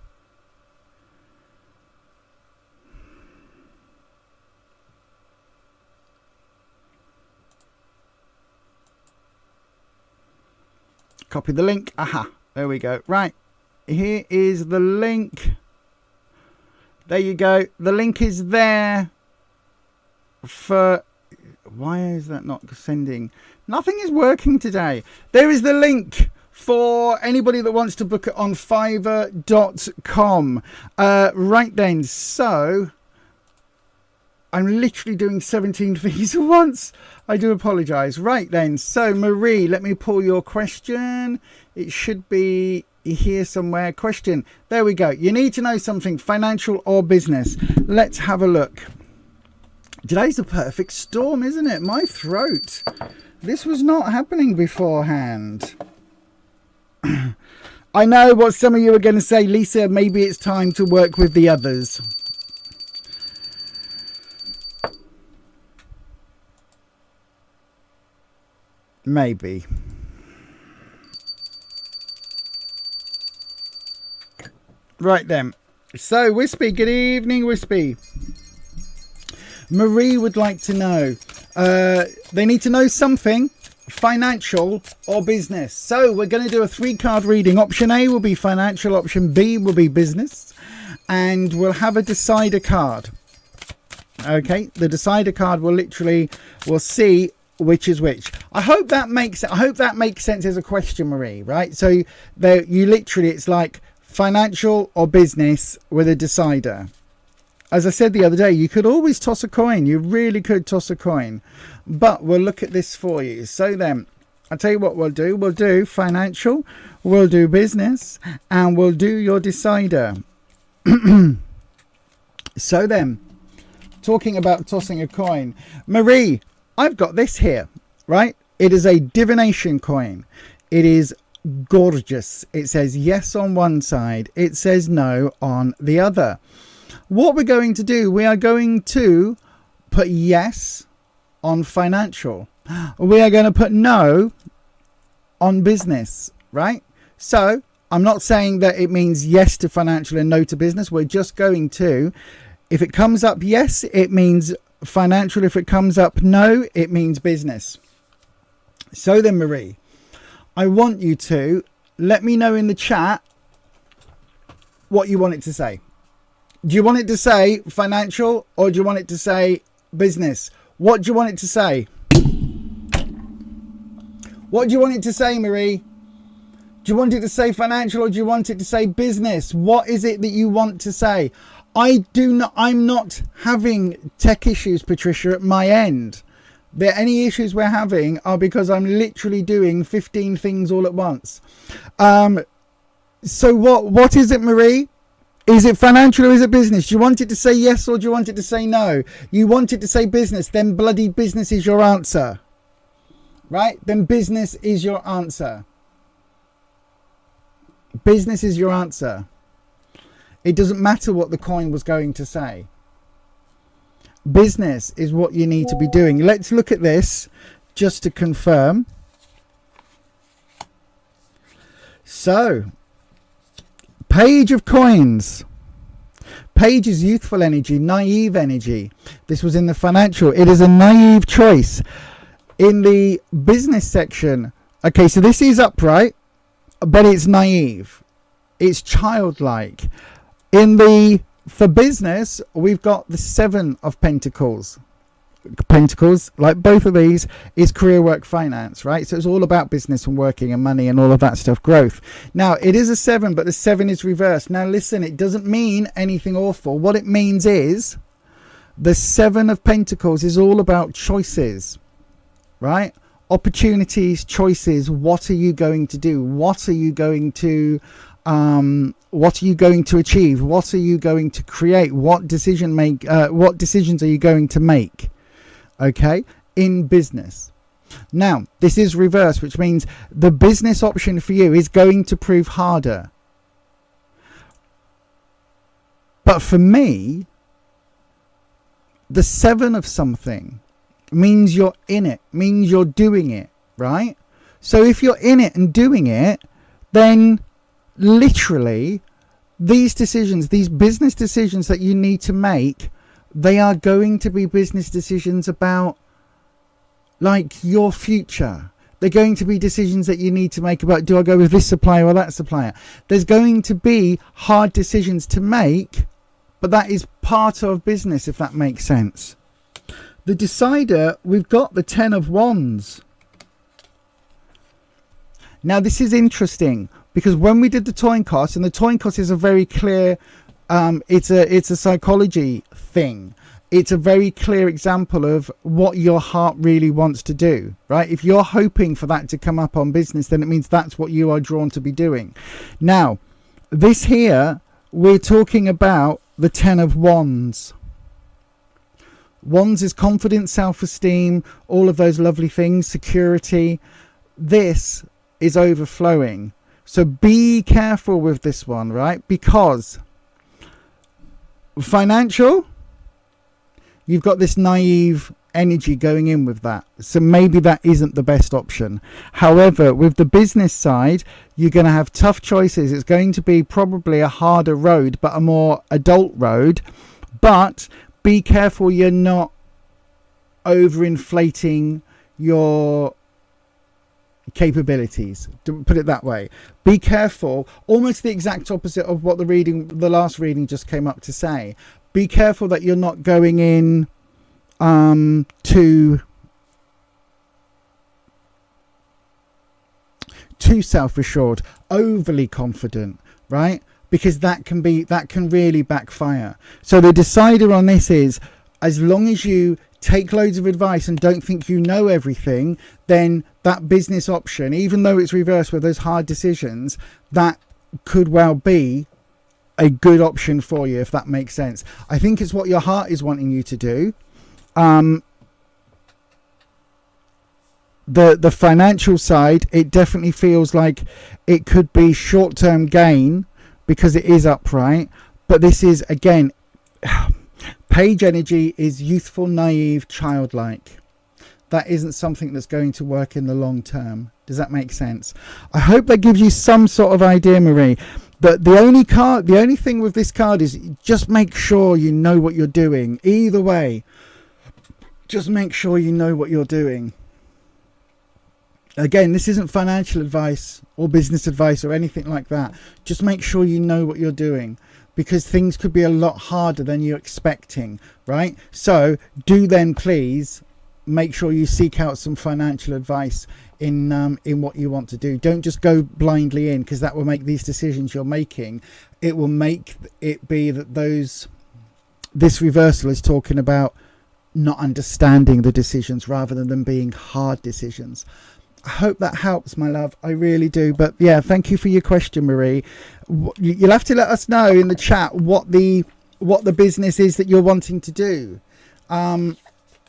Copy the link. Aha, there we go. Right, here is the link. There you go. The link is there for... Why is that not sending? Nothing is working today. There is the link for anybody that wants to book it on fiverr.com. Right then, so I'm literally doing 17 things at once. I do apologise. Right then. So, Marie, let me pull your question. It should be here somewhere. Question. There we go. You need to know something, financial or business. Let's have a look. Today's a perfect storm, isn't it? My throat. This was not happening beforehand. I know what some of you are going to say. Lisa, maybe it's time to work with the others. Maybe. Right then. So, Wispy, good evening, Wispy. Marie would like to know. They need to know something, financial or business. So, we're going to do a 3-card reading. Option A will be financial. Option B will be business. And we'll have a decider card. Okay, the decider card will see which is which. I hope that makes sense as a question, Marie, right? So there you literally, it's like financial or business with a decider. As I said the other day, you could always toss a coin. You really could toss a coin. But we'll look at this for you. So then, I'll tell you what we'll do. We'll do financial, we'll do business, and we'll do your decider. So then, talking about tossing a coin, Marie, I've got this here, right? It is a divination coin. It is gorgeous. It says yes on one side. It says no on the other. What we're going to do, we are going to put yes on financial. We are going to put no on business, right? So I'm not saying that it means yes to financial and no to business. We're just going to, if it comes up yes, it means financial. If it comes up no, it means business. So then, Marie, I want you to let me know in the chat what you want it to say. Do you want it to say financial or do you want it to say business? What do you want it to say? What do you want it to say, Marie? Do you want it to say financial or do you want it to say business? What is it that you want to say? I'm not having tech issues, Patricia, at my end. Any issues we're having are because I'm literally doing 15 things all at once. So what is it, Marie? Is it financial or is it business? Do you want it to say yes or do you want it to say no? You want it to say business, then bloody business is your answer. Right? Then business is your answer. Business is your answer. It doesn't matter what the coin was going to say. Business is what you need to be doing. Let's look at this just to confirm. So, Page of Coins. Page is youthful energy, naive energy. This was in the financial. It is a naive choice. In the business section, okay, so this is upright, but it's naive. It's childlike. For business, we've got the 7 of Pentacles. Pentacles, like both of these, is career, work, finance, right? So it's all about business and working and money and all of that stuff, growth. Now, it is a 7, but the 7 is reversed. Now, listen, it doesn't mean anything awful. What it means is the 7 of Pentacles is all about choices, right? Opportunities, choices. What are you going to do? What are you going to achieve? What are you going to create? What decisions are you going to make? Okay, in business. Now, this is reverse, which means the business option for you is going to prove harder. But for me, the 7 of something means you're in it, means you're doing it, right? So if you're in it and doing it, then literally these decisions, these business decisions that you need to make, they are going to be business decisions about like your future. They're going to be decisions that you need to make about, do I go with this supplier or that supplier? There's going to be hard decisions to make, but that is part of business, if that makes sense. The decider, we've got the 10 of Wands. Now this is interesting because when we did the coin toss, and the coin toss is a very clear, it's a psychology thing. it's a very clear example of what your heart really wants to do, right? If you're hoping for that to come up on business, then it means that's what you are drawn to be doing. Now, this here, we're talking about the 10 of Wands. Wands is confidence, self-esteem, all of those lovely things, security. This is overflowing. So be careful with this one, right? Because financial, you've got this naive energy going in with that. So maybe that isn't the best option. However, with the business side, you're going to have tough choices. It's going to be probably a harder road, but a more adult road. But be careful you're not overinflating your capabilities, to put it that way. Be careful, almost the exact opposite of what the last reading just came up to say. Be careful that you're not going in too self-assured, overly confident, right? Because that can really backfire. So the decider on this is, as long as you take loads of advice and don't think you know everything, then that business option, even though it's reversed with those hard decisions, that could well be a good option for you, if that makes sense. I think it's what your heart is wanting you to do. The financial side, it definitely feels like it could be short-term gain because it is upright, but this is, again, Page energy is youthful, naive, childlike. That isn't something that's going to work in the long term. Does that make sense? I hope that gives you some sort of idea, Marie. But the only thing with this card is just make sure you know what you're doing. Either way, just make sure you know what you're doing. Again, this isn't financial advice or business advice or anything like that. Just make sure you know what you're doing, because things could be a lot harder than you're expecting, right? So do then please make sure you seek out some financial advice in what you want to do. Don't just go blindly in, because that will make these decisions you're making. It will make it be that this reversal is talking about not understanding the decisions rather than them being hard decisions. I hope that helps, my love. I really do. But yeah, thank you for your question, Marie. You'll have to let us know in the chat what the business is that you're wanting to do.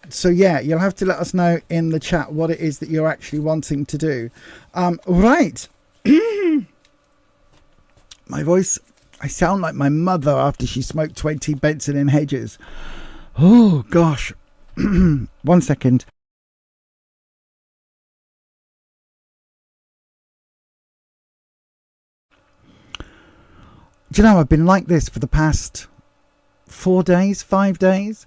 So yeah, you'll have to let us know in the chat what it is that you're actually wanting to do. Right. My voice, I sound like my mother after she smoked 20 Benson and Hedges. Oh gosh. 1 second. Do you know, I've been like this for the past 5 days.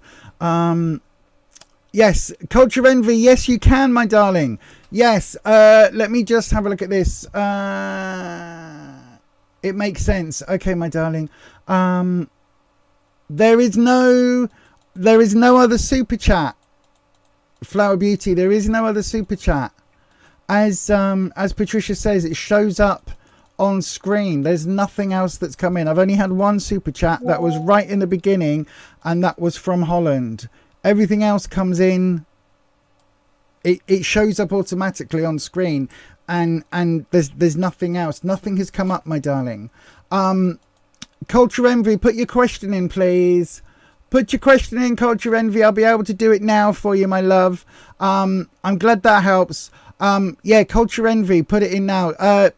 Yes, culture envy. Yes, you can, my darling. Yes. Let me just have a look at this. It makes sense. Okay, my darling. There is no other super chat. Flower Beauty. There is no other super chat. As Patricia says, it shows up on screen. There's nothing else that's come in. I've only had one super chat that was right in the beginning, and that was from Holland. Everything else comes in, it shows up automatically on screen, and there's nothing else. Nothing has come up, my darling. Culture Envy, put your question in, please. Put your question in, Culture Envy. I'll be able to do it now for you, my love. I'm glad that helps. Yeah, Culture Envy, put it in now.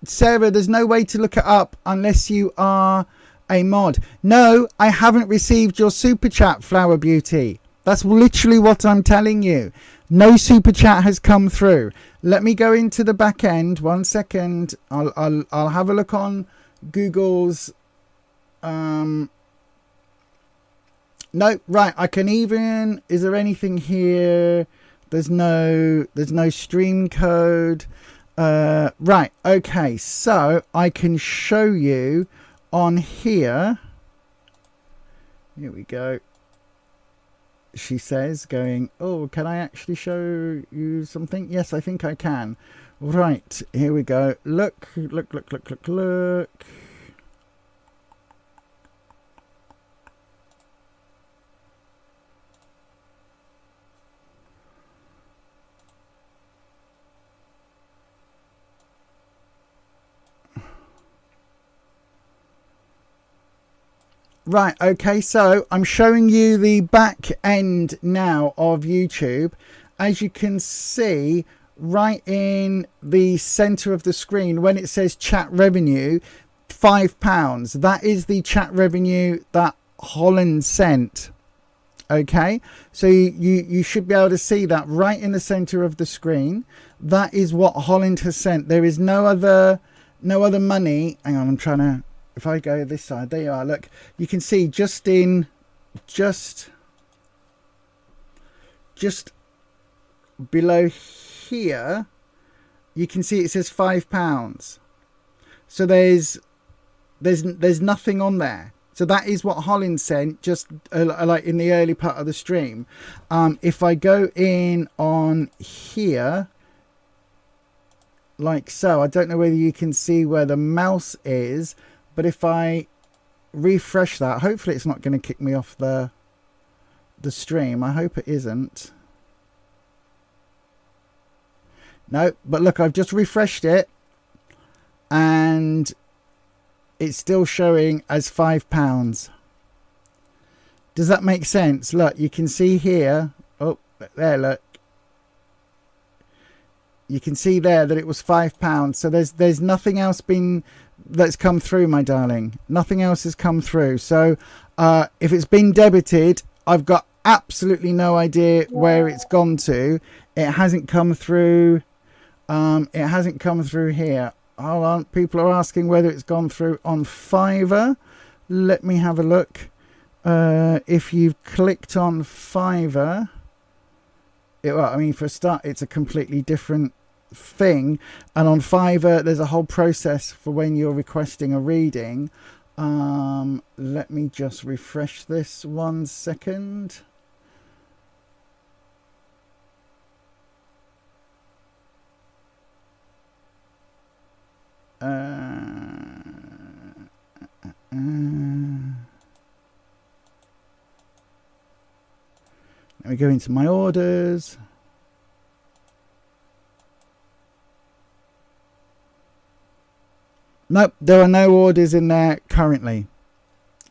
Sarah, there's no way to look it up unless you are a mod. No, I haven't received your super chat, Flower Beauty. That's literally what I'm telling you. No super chat has come through. Let me go into the back end. 1 second. I'll have a look on Google's. No, right. I can even. Is there anything here? There's no stream code. Right, okay, so I can show you on here. Here we go. She says, going, oh, can I actually show you something? Yes, I think I can. Right, here we go. Look. Right, okay, so I'm showing you the back end now of YouTube. As you can see, right in the center of the screen, when it says chat revenue, £5, that is the chat revenue that Holland sent. Okay, so you should be able to see that right in the center of the screen. That is what Holland has sent. There is no other money. Hang on, I'm trying to, if I go this side, there you are. Look, you can see just below here, you can see it says £5. So there's nothing on there. So that is what Holland sent, just like in the early part of the stream. If I go in on here, like so, I don't know whether you can see where the mouse is, but if I refresh that, hopefully it's not going to kick me off the stream. I hope it isn't. No, but look, I've just refreshed it and it's still showing as £5. Does that make sense? Look, you can see here. Oh, there, look. You can see there that it was £5. So there's nothing else that's come through, my darling. Nothing else has come through. So if it's been debited, I've got absolutely no idea where it's gone to. It hasn't come through. It hasn't come through here. Hold on, people are asking whether it's gone through on Fiverr. Let me have a look. If you've clicked on Fiverr, well, I mean, for a start, it's a completely different thing. And on Fiverr, there's a whole process for when you're requesting a reading. Let me just refresh this 1 second. Let me go into my orders. Nope, there are no orders in there currently.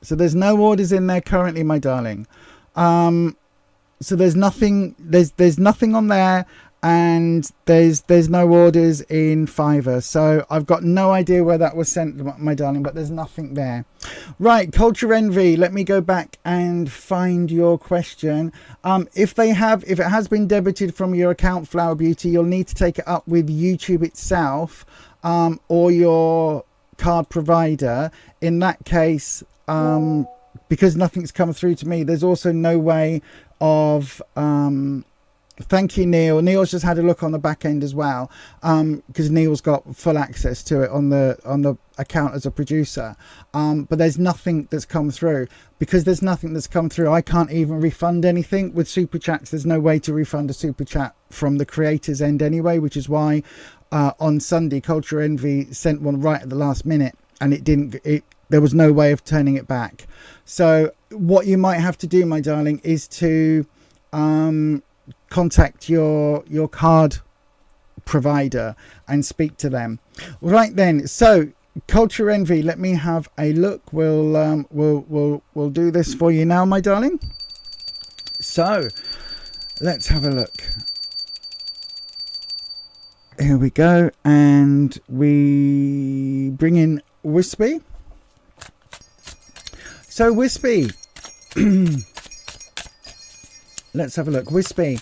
So there's no orders in there currently, my darling. So there's nothing. There's nothing on there. And there's no orders in Fiverr, so I've got no idea where that was sent, my darling, but there's nothing there. Right, Culture Envy, let me go back and find your question. If it has been debited from your account, Flower Beauty, you'll need to take it up with YouTube itself, or your card provider. In that case, because nothing's come through to me, there's also no way of thank you, Neil. Neil's just had a look on the back end as well, because Neil's got full access to it on the account as a producer. But there's nothing that's come through. Because there's nothing that's come through, I can't even refund anything with super chats. There's no way to refund a super chat from the creator's end anyway, which is why on Sunday Culture Envy sent one right at the last minute, and there was no way of turning it back. So what you might have to do, my darling, is to contact your card provider and speak to them. Right then, so Culture Envy, let me have a look. We'll do this for you now, my darling. So let's have a look. Here we go, and we bring in Wispy. So Wispy, let's have a look. Wispy,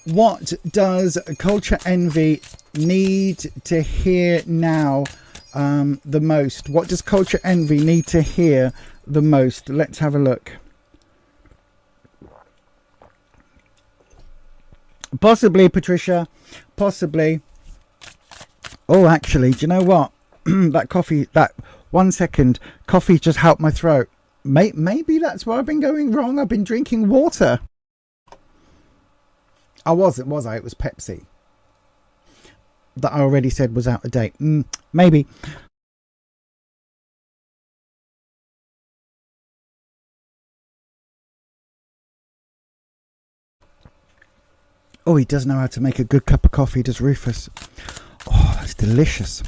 what does Culture Envy need to hear now the most? What does Culture Envy need to hear the most? Let's have a look. Possibly, Patricia. Possibly. Oh, actually, do you know what? That coffee, that 1 second, coffee just helped my throat. Maybe that's where I've been going wrong. I've been drinking water. I wasn't, was I? It was Pepsi. That I already said was out of date. Maybe. Oh, he does know how to make a good cup of coffee, does Rufus. Oh, that's delicious.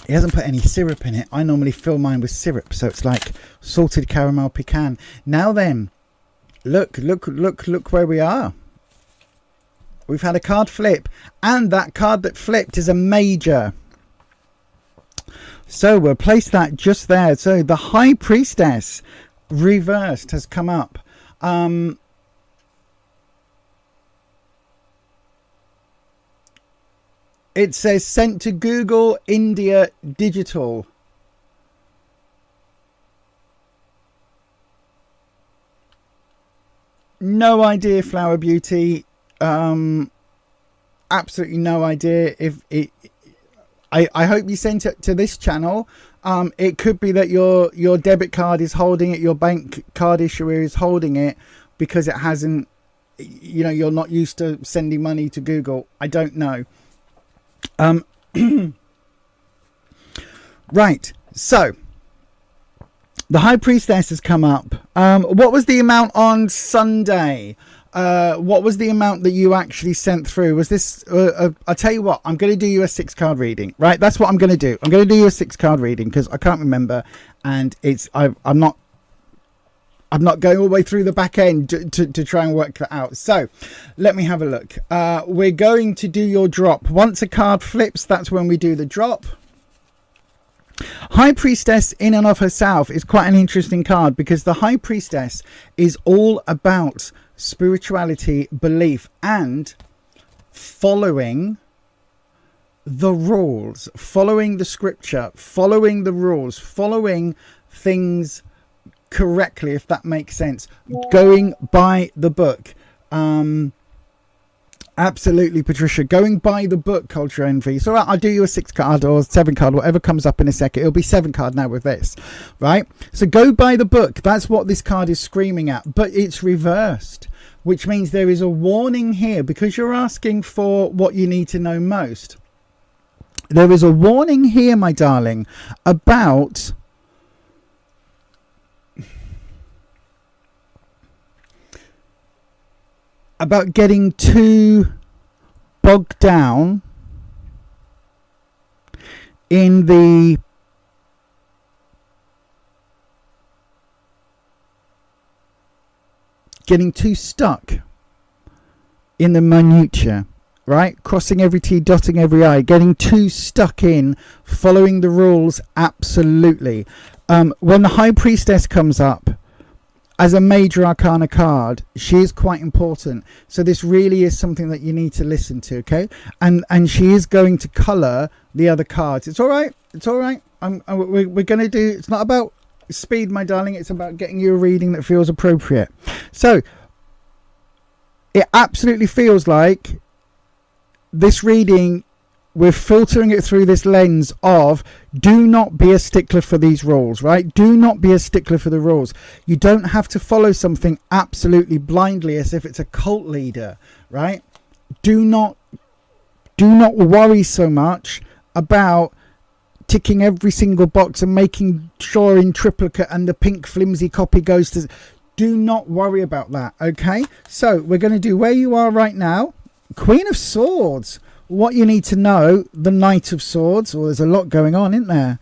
He hasn't put any syrup in it. I normally fill mine with syrup, so it's like salted caramel pecan. Now then, look where we are. We've had a card flip, and that card that flipped is a major. So we'll place that just there. So the High Priestess reversed has come up. It says sent to Google India Digital. No idea, Flower Beauty. Absolutely no idea. If it, I hope you sent it to this channel. It could be that your debit card is holding it, your bank card issuer is holding it because it hasn't, you know, you're not used to sending money to Google. I don't know. Right, so the High Priestess has come up. What was the amount on Sunday? What was the amount that you actually sent through? Was this I'll tell you what, I'm going to do you a 6-card reading, right? That's what I'm going to do. I'm going to do you a 6-card reading because I can't remember, and it's I'm not going all the way through the back end to try and work that out. So let me have a look. We're going to do your drop. Once a card flips, that's when we do the drop. High Priestess in and of herself is quite an interesting card because the High Priestess is all about spirituality, belief, and following the rules, following the scripture, following the rules, following things correctly, if that makes sense, going by the book. Absolutely, Patricia, going by the book. Culture Envy. So I'll do you a 6-card or 7-card, whatever comes up in a second. It'll be 7-card now with this, right? So go by the book. That's what this card is screaming at, but it's reversed, which means there is a warning here because you're asking for what you need to know most. There is a warning here, my darling, about getting too bogged down in the getting too stuck in the minutiae, right? Crossing every T, dotting every I, getting too stuck in following the rules. Absolutely. When the High Priestess comes up as a major arcana card, she is quite important. So this really is something that you need to listen to, okay? And she is going to colour the other cards. It's all right. It's all right. We're going to do... It's not about speed, my darling. It's about getting you a reading that feels appropriate. So it absolutely feels like this reading, we're filtering it through this lens of do not be a stickler for these rules, right? Do not be a stickler for the rules. You don't have to follow something absolutely blindly as if it's a cult leader, right? Do not worry so much about ticking every single box and making sure in triplicate and the pink flimsy copy goes to... Do not worry about that, okay? So we're going to do where you are right now. Queen of Swords. What you need to know, the Knight of Swords. Well, there's a lot going on, isn't there?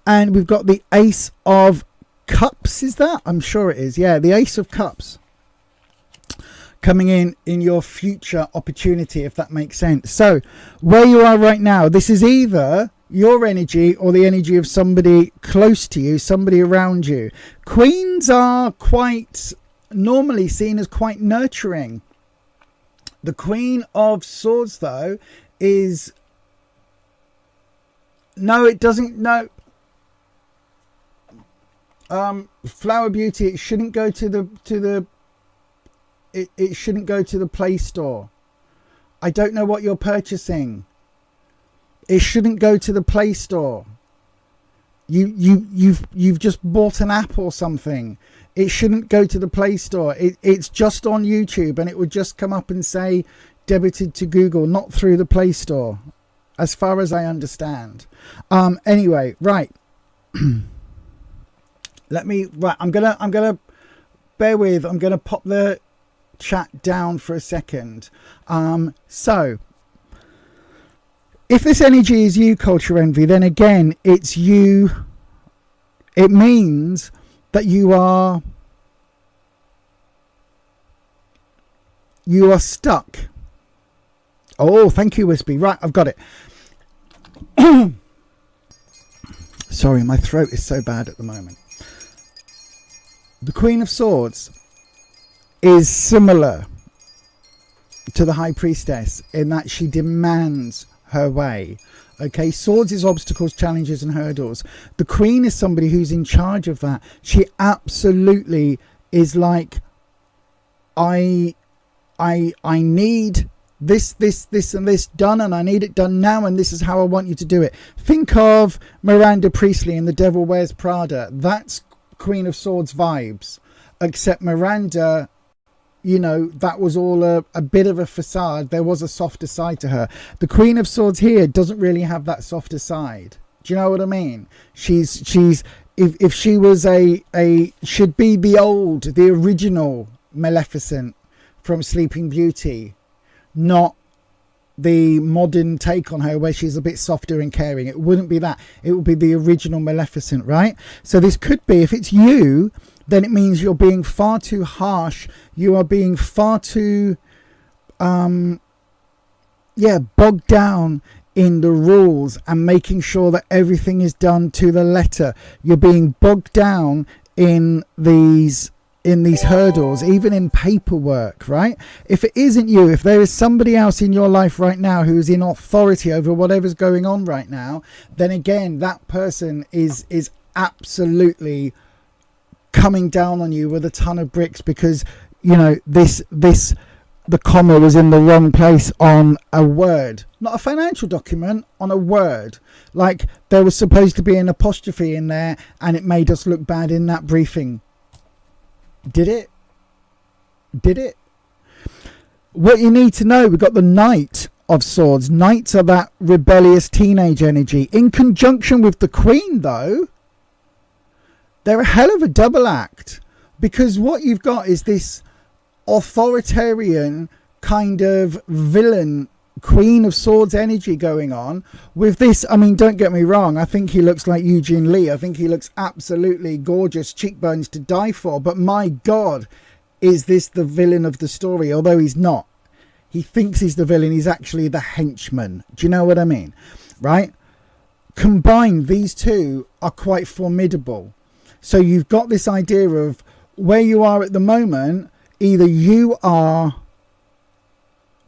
And we've got the Ace of Cups, is that? I'm sure it is. Yeah, the Ace of Cups coming in your future opportunity, if that makes sense. So where you are right now, this is either your energy or the energy of somebody close to you, somebody around you. Queens are quite normally seen as quite nurturing. The Queen of Swords, though, is... No, it doesn't... No. Flower Beauty, it shouldn't go to the... It shouldn't go to the Play Store. I don't know what you're purchasing. It shouldn't go to the Play Store. You've just bought an app or something. It shouldn't go to the Play Store. It's just on YouTube, and it would just come up and say debited to Google, not through the Play Store, as far as I understand. Anyway, right. I'm gonna bear with. I'm gonna pop the chat down for a second. So if this energy is you, Culture Envy, then again, it's you. It means that you are stuck. Oh, thank you, Wispy. Right, I've got it. Sorry, my throat is so bad at the moment. The Queen of Swords is similar to the High Priestess in that she demands her way. Okay, swords is obstacles, challenges and hurdles. The Queen is somebody who's in charge of that. She absolutely is like, I need this and this done, and I need it done now, and this is how I want you to do it. Think of Miranda Priestley in The Devil Wears Prada. That's Queen of Swords vibes, except Miranda, you know, that was all a bit of a facade. There was a softer side to her. The Queen of Swords here doesn't really have that softer side. Do you know what I mean? She's if she was should be the original Maleficent from Sleeping Beauty, not the modern take on her where she's a bit softer and caring. It wouldn't be that. It would be the original Maleficent, right? So this could be, if it's you, then it means you're being far too harsh. You are being far too bogged down in the rules and making sure that everything is done to the letter. You're being bogged down in these hurdles, even in paperwork, right? If it isn't you, if there is somebody else in your life right now who's in authority over whatever's going on right now, then again, that person is absolutely coming down on you with a ton of bricks, because, you know, the comma was in the wrong place on a word, not a financial document, on a word. Like, there was supposed to be an apostrophe in there and it made us look bad in that briefing. Did it? What you need to know, we've got the Knight of Swords. Knights are that rebellious teenage energy. In conjunction with the Queen, though, they're a hell of a double act, because what you've got is this authoritarian kind of villain Queen of Swords energy going on with this. I mean, don't get me wrong, I think he looks like Eugene Lee. I think he looks absolutely gorgeous, cheekbones to die for, but my God, is this the villain of the story? Although he's not. He thinks he's the villain, he's actually the henchman. Do you know what I mean? Right? Combined, these two are quite formidable. So you've got this idea of where you are at the moment. Either you are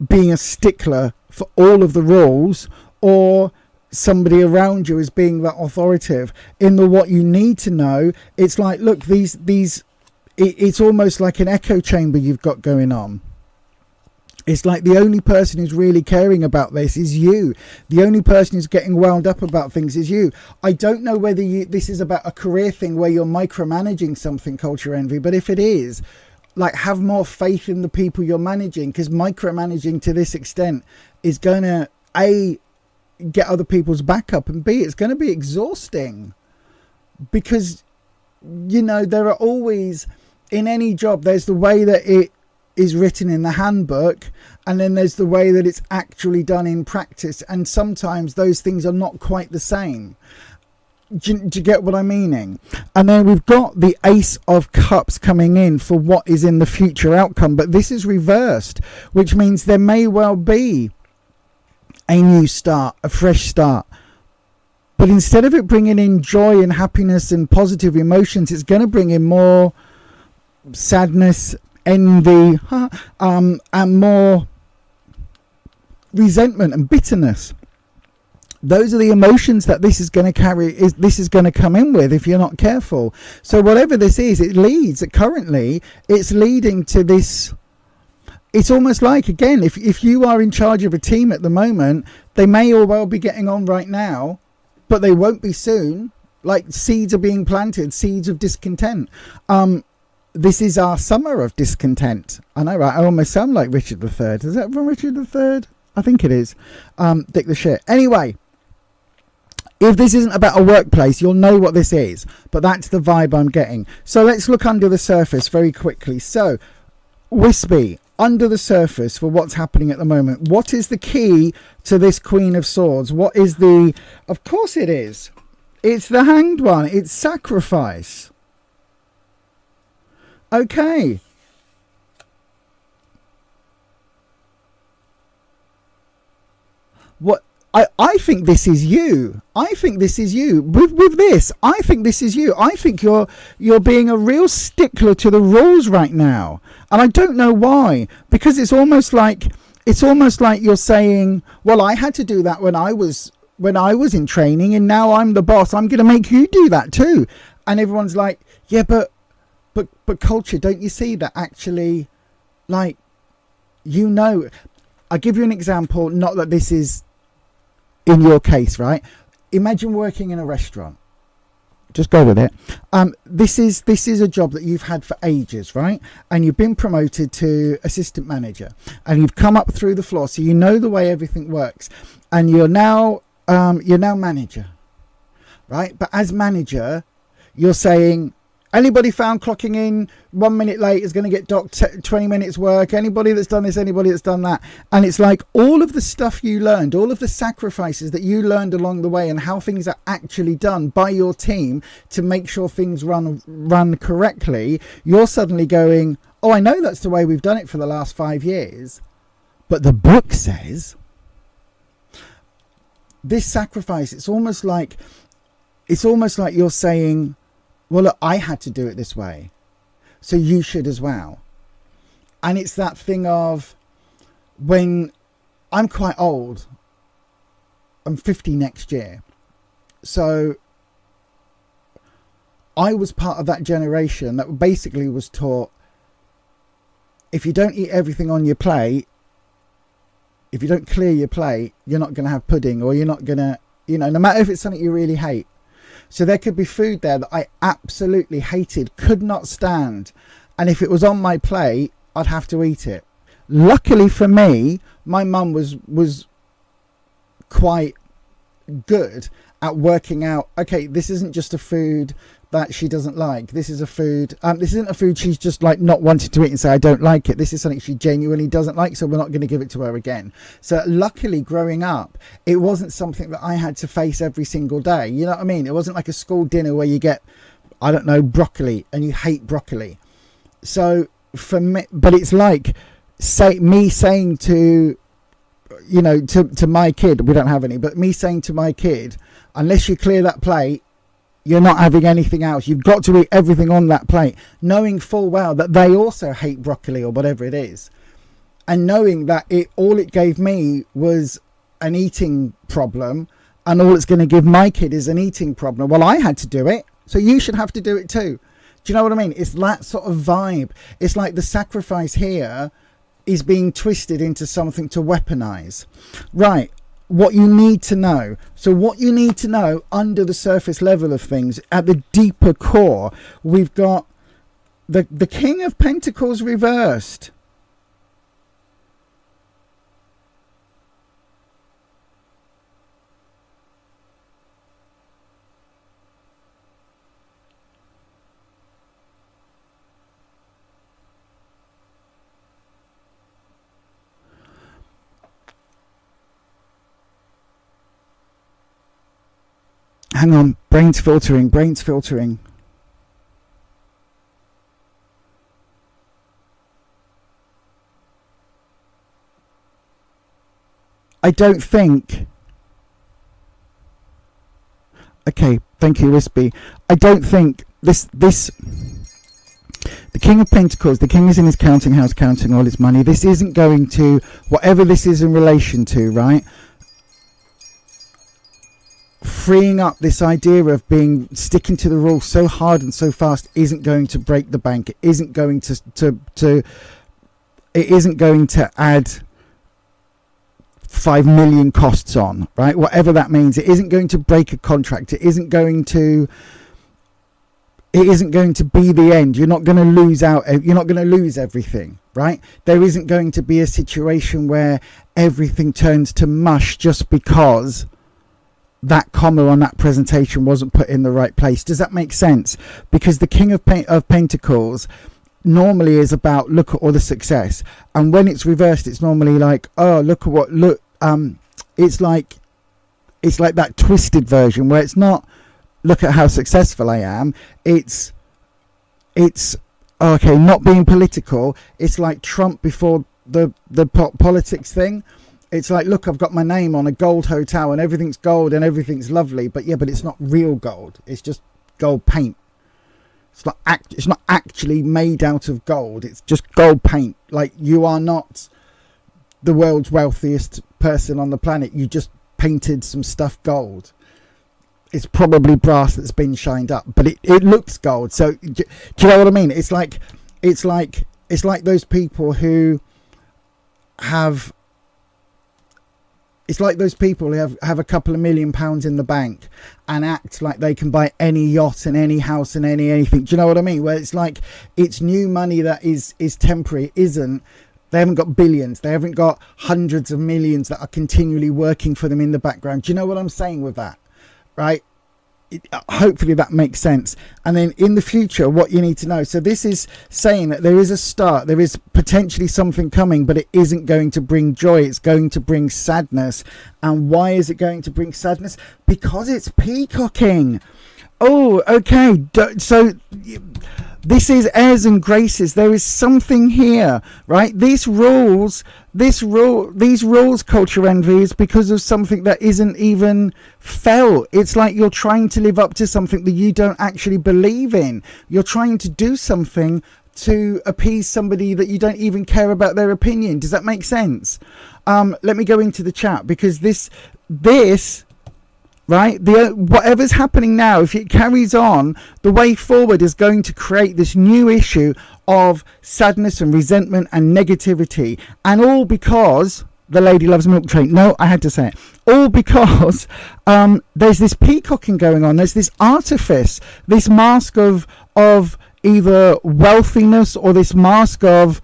being a stickler for all of the rules, or somebody around you is being that authoritative in the what you need to know. It's like, look, it's almost like an echo chamber you've got going on. It's like the only person who's really caring about this is you. The only person who's getting wound up about things is you. I don't know whether this is about a career thing where you're micromanaging something, Culture Envy, but if it is, like, have more faith in the people you're managing, because micromanaging to this extent is going to, A, get other people's back up, and B, it's going to be exhausting. Because, you know, there are always, in any job, there's the way that it is written in the handbook, and then there's the way that it's actually done in practice, and sometimes those things are not quite the same. Do you get what I'm meaning? And then we've got the Ace of Cups coming in for what is in the future outcome, but this is reversed, which means there may well be a new start, a fresh start. But instead of it bringing in joy and happiness and positive emotions, it's going to bring in more sadness, envy, and more resentment and bitterness. Those are the emotions that this is going to carry. This is going to come in with if you're not careful. So whatever this is, currently it's leading to this. It's almost like, again, if you are in charge of a team at the moment, they may all well be getting on right now, but they won't be soon. Like, seeds are being planted, seeds of discontent. This is our summer of discontent. I know, right? I almost sound like Richard III. Is that from Richard III? I think it is. Dick the shit. Anyway, if this isn't about a workplace, you'll know what this is. But that's the vibe I'm getting. So let's look under the surface very quickly. So, Wispy, under the surface for what's happening at the moment. What is the key to this Queen of Swords? What is the... Of course it is. It's the Hanged One. It's sacrifice. Okay. What... I think this is you. I think this is you. With this, I think this is you. I think you're being a real stickler to the rules right now. And I don't know why. Because it's almost like you're saying, well, I had to do that when I was in training, and now I'm the boss. I'm going to make you do that too. And everyone's like, yeah, but culture, don't you see that actually, like, you know, I'll give you an example. Not that this is in your case, right? Imagine working in a restaurant. Just go with it. This is a job that you've had for ages, right? And you've been promoted to assistant manager, and you've come up through the floor, so you know the way everything works, and you're now manager, right? But as manager, you're saying, anybody found clocking in 1 minute late is going to get docked 20 minutes work. Anybody that's done this, anybody that's done that. And it's like all of the stuff you learned, all of the sacrifices that you learned along the way, and how things are actually done by your team to make sure things run correctly. You're suddenly going, oh, I know that's the way we've done it for the last 5 years, but the book says this sacrifice. It's almost like you're saying, well, look, I had to do it this way, so you should as well. And it's that thing of, when I'm quite old, I'm 50 next year, so I was part of that generation that basically was taught, if you don't eat everything on your plate, if you don't clear your plate, you're not going to have pudding, or you're not going to, no matter if it's something you really hate. So there could be food there that I absolutely hated, could not stand. And if it was on my plate, I'd have to eat it. Luckily for me, my mum was quite good at working out, okay, this isn't just a food that she doesn't like. This is a food, this isn't a food she's just like not wanting to eat and say, I don't like it. This is something she genuinely doesn't like, so we're not going to give it to her again. So luckily, growing up, it wasn't something that I had to face every single day. You know what I mean? It wasn't like a school dinner where you get, I don't know, broccoli, and you hate broccoli. So for me, but it's like me saying to, to my kid, we don't have any, but me saying to my kid, unless you clear that plate, you're not having anything else. You've got to eat everything on that plate, knowing full well that they also hate broccoli or whatever it is. And knowing that all it gave me was an eating problem, and all it's going to give my kid is an eating problem. Well, I had to do it, so you should have to do it too. Do you know what I mean? It's that sort of vibe. It's like the sacrifice here is being twisted into something to weaponize. Right. What you need to know. So what you need to know under the surface level of things, at the deeper core, we've got the King of Pentacles reversed. Hang on, brain's filtering. I don't think... Okay, thank you, Wispy. I don't think this... The King of Pentacles, the King is in his counting house counting all his money. This isn't going to... Whatever this is in relation to, right? Freeing up this idea of sticking to the rules so hard and so fast isn't going to break the bank. It isn't going to add 5 million costs on, right? Whatever that means. It isn't going to break a contract. It isn't going to be the end. You're not going to lose out. You're not going to lose everything, right? There isn't going to be a situation where everything turns to mush just because that comma on that presentation wasn't put in the right place. Does that make sense? Because the King of Pentacles, normally is about look at all the success, and when it's reversed, it's normally like, oh, look at what it's like that twisted version where it's not look at how successful I am. It's okay, not being political. It's like Trump before the politics thing. It's like, look, I've got my name on a gold hotel and everything's gold and everything's lovely, but it's not real gold. It's just gold paint. It's not actually made out of gold. It's just gold paint. Like, you are not the world's wealthiest person on the planet. You just painted some stuff gold. It's probably brass that's been shined up, but it looks gold. So do you know what I mean? It's like those people who have. It's like those people who have a couple of £1 million in the bank and act like they can buy any yacht and any house and anything. Do you know what I mean? Where it's like, it's new money that is temporary. It isn't. They haven't got billions. They haven't got hundreds of millions that are continually working for them in the background. Do you know what I'm saying with that? Right? Hopefully that makes sense. And then in the future, what you need to know. So this is saying that there is a start. There is potentially something coming, but it isn't going to bring joy. It's going to bring sadness. And why is it going to bring sadness? Because it's peacocking. Oh, okay. So this is airs and graces. There is something here, right? These rules, culture envy, is because of something that isn't even felt. It's like you're trying to live up to something that you don't actually believe in. You're trying to do something to appease somebody that you don't even care about their opinion. Does that make sense? Let me go into the chat, because this right, whatever's happening now, if it carries on, the way forward is going to create this new issue of sadness and resentment and negativity, and all because the lady loves milk train. No, I had to say it. All because there's this peacocking going on. There's this artifice, this mask of either wealthiness, or this mask of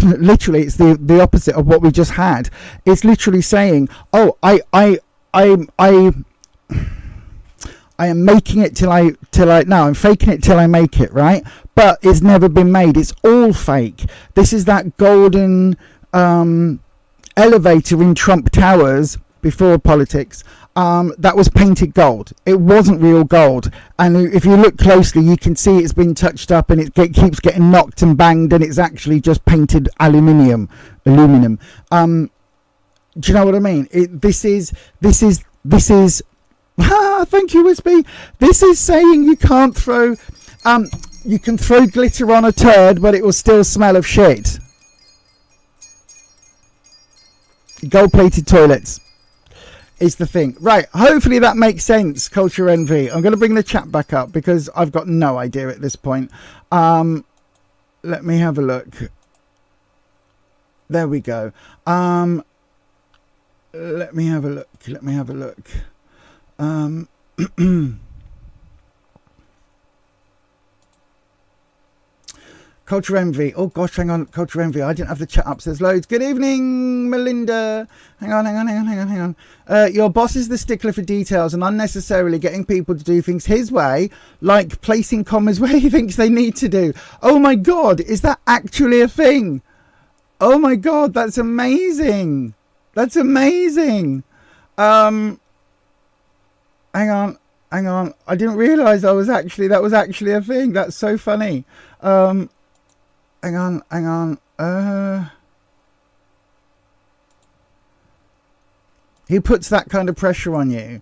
literally it's the opposite of what we just had. It's literally saying, oh, I am making it till I no, I'm faking it till I make it, right? But it's never been made. It's all fake. This is that golden elevator in Trump Towers before politics, that was painted gold. It wasn't real gold, and if you look closely you can see it's been touched up, and it keeps getting knocked and banged, and it's actually just painted aluminum. Do you know what I mean? This is thank you, Wispy. This is saying you can't throw you can throw glitter on a turd, but it will still smell of shit. Gold-plated toilets is the thing. Right, hopefully that makes sense, culture envy. I'm going to bring the chat back up because I've got no idea at this point. Let me have a look. There we go. Let me have a look. Culture envy. Oh gosh, hang on. Culture envy. I didn't have the chat up. There's loads. Good evening, Melinda. Hang on. Your boss is the stickler for details and unnecessarily getting people to do things his way, like placing commas where he thinks they need to do. Oh my God, is that actually a thing? Oh my God, that's amazing. That's amazing. Hang on. I didn't realise that was actually a thing. That's so funny. Hang on. He puts that kind of pressure on you.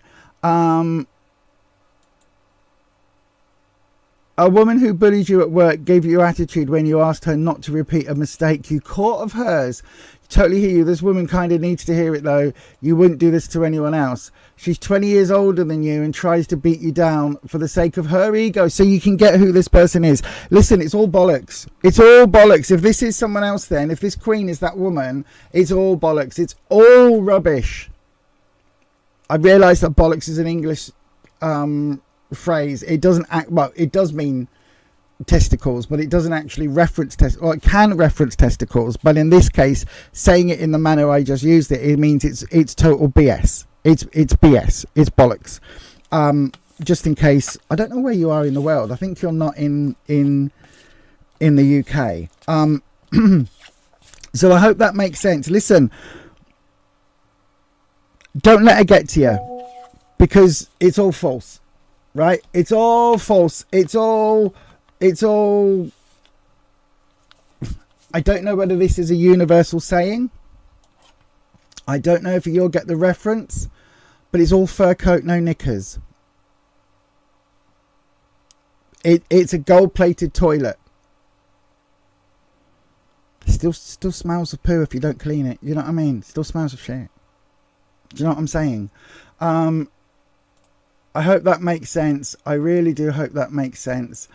A woman who bullied you at work gave you attitude when you asked her not to repeat a mistake you caught of hers. Totally hear you. This woman kind of needs to hear it though. You wouldn't do this to anyone else. She's 20 years older than you and tries to beat you down for the sake of her ego, so you can get who this person is. Listen, it's all bollocks. It's all bollocks. If this is someone else, then if this queen is that woman, it's all bollocks. It's all rubbish. I realise that bollocks is an English phrase. It doesn't act well. It does mean testicles, but it doesn't actually reference or it can reference testicles, but in this case, saying it in the manner I just used it means it's total BS. It's BS. It's bollocks. just in case, I don't know where you are in the world. I think you're not in the UK. So I hope that makes sense. Listen, don't let it get to you, because it's all false, right? It's all false. It's all I don't know whether this is a universal saying. I don't know if you'll get the reference, but it's all fur coat, no knickers. It's a gold-plated toilet. Still smells of poo if you don't clean it. You know what I mean? Still smells of shit. Do you know what I'm saying? I hope that makes sense. I really do hope that makes sense.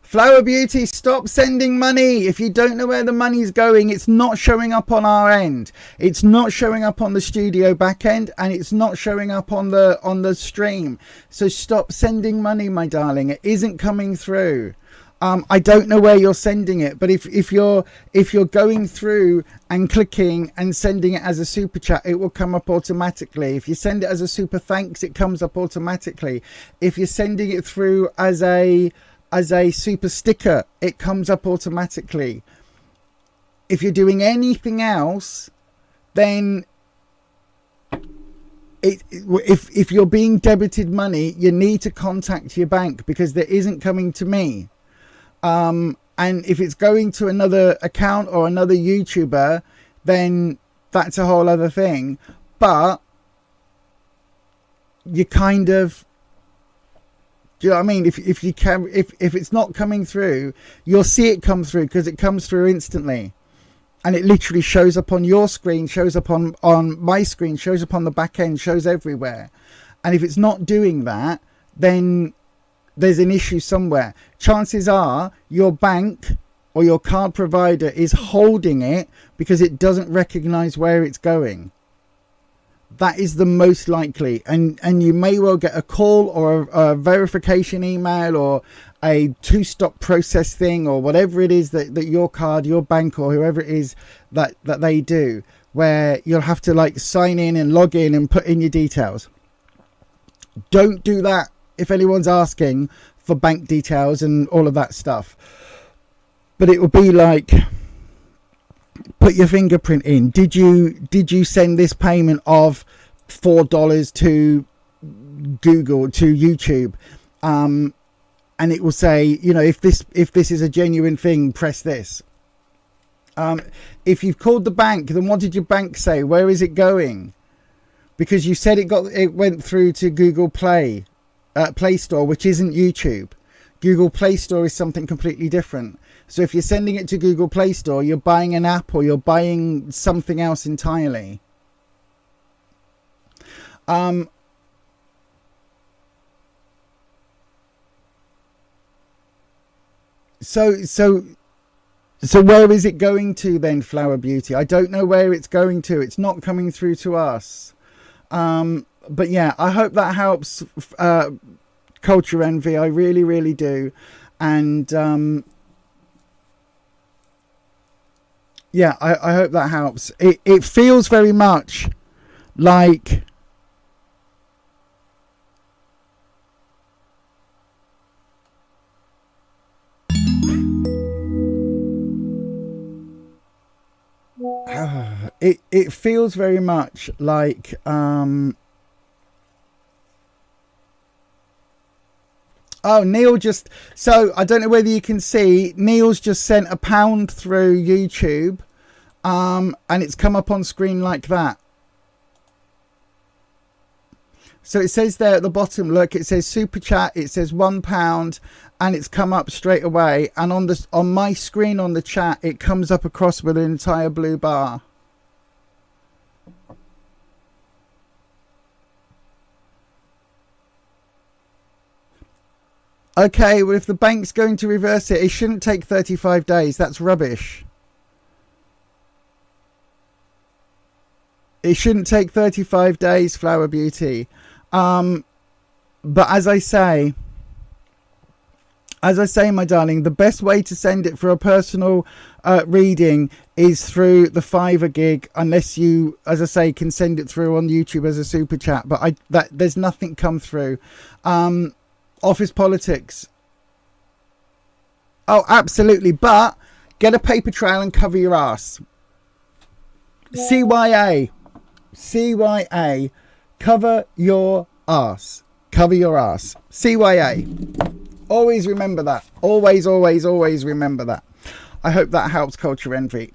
Flower Beauty, stop sending money. If you don't know where the money's going, it's not showing up on our end. It's not showing up on the studio back end, and it's not showing up on the stream. So stop sending money, my darling. It isn't coming through. I don't know where you're sending it, but if you're going through and clicking and sending it as a super chat, it will come up automatically. If you send it as a super thanks, it comes up automatically. If you're sending it through as a super sticker, it comes up automatically. If you're doing anything else, then if you're being debited money, you need to contact your bank, because there isn't coming to me. And if it's going to another account or another YouTuber, then that's a whole other thing. But you kind of, do you know what I mean? If it's not coming through, you'll see it come through, because it comes through instantly, and it literally shows up on your screen, shows up on my screen, shows up on the back end, shows everywhere. And if it's not doing that, then there's an issue somewhere. Chances are your bank or your card provider is holding it because it doesn't recognize where it's going. That is the most likely, and you may well get a call or a verification email or a two-stop process thing, or whatever it is that your card, your bank, or whoever it is that they do, where you'll have to like sign in and log in and put in your details. Don't do that if anyone's asking for bank details and all of that stuff. But it will be like, put your fingerprint in. Did you send this payment of $4 to Google, to YouTube? And it will say, you know, if this is a genuine thing, press this. If you've called the bank, then what did your bank say? Where is it going? Because you said it went through to Google Play Store, which isn't YouTube. Google Play Store is something completely different. So if you're sending it to Google Play Store, you're buying an app or you're buying something else entirely. So where is it going to then, Flower Beauty? I don't know where it's going to. It's not coming through to us. But yeah, I hope that helps, Culture Envy. I really, really do. And yeah, I hope that helps. It feels very much like it feels very much like oh, Neil just, so I don't know whether you can see, Neil's just sent £1 through YouTube, and it's come up on screen like that. So it says there at the bottom, look, it says Super Chat, it says £1, and it's come up straight away. And on my screen on the chat, it comes up across with an entire blue bar. Okay, well, if the bank's going to reverse it, it shouldn't take 35 days. That's rubbish. It shouldn't take 35 days, Flower Beauty. But as I say, As I say, my darling, the best way to send it for a personal reading is through the Fiverr gig, unless you, as I say, can send it through on YouTube as a super chat. But there's nothing come through. Office politics. Oh, absolutely. But get a paper trail and cover your ass. CYA. CYA. Cover your ass. Cover your ass. CYA. Always remember that. Always, always, always remember that. I hope that helps, Culture Envy.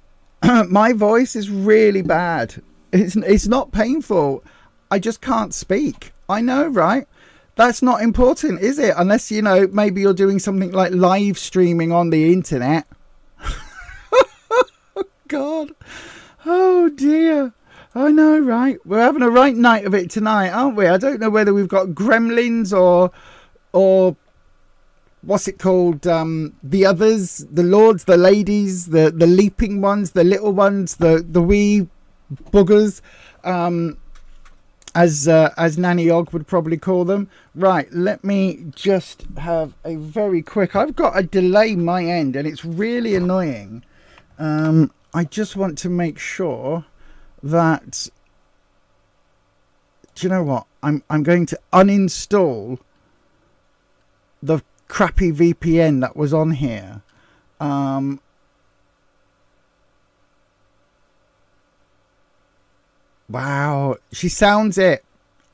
My voice is really bad. It's not painful. I just can't speak. I know, right? That's not important, is it? Unless, you know, maybe you're doing something like live streaming on the internet. Oh, God. Oh, dear. I know, right? We're having a right night of it tonight, aren't we? I don't know whether we've got gremlins or what's it called? The others, the lords, the ladies, the leaping ones, the little ones, the wee boogers, as Nanny Og would probably call them. Right, let me just have a very quick. I've got a delay my end, and it's really annoying. I just want to make sure that. Do you know what? I'm going to uninstall the crappy VPN that was on here. Wow, she sounds it.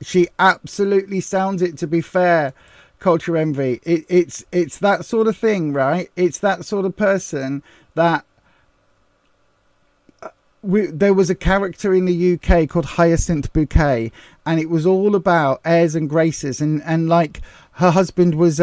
She absolutely sounds it, to be fair, Culture Envy. It's that sort of thing, right? It's that sort of person that there was a character in the UK called Hyacinth Bouquet, and it was all about airs and graces, and like her husband was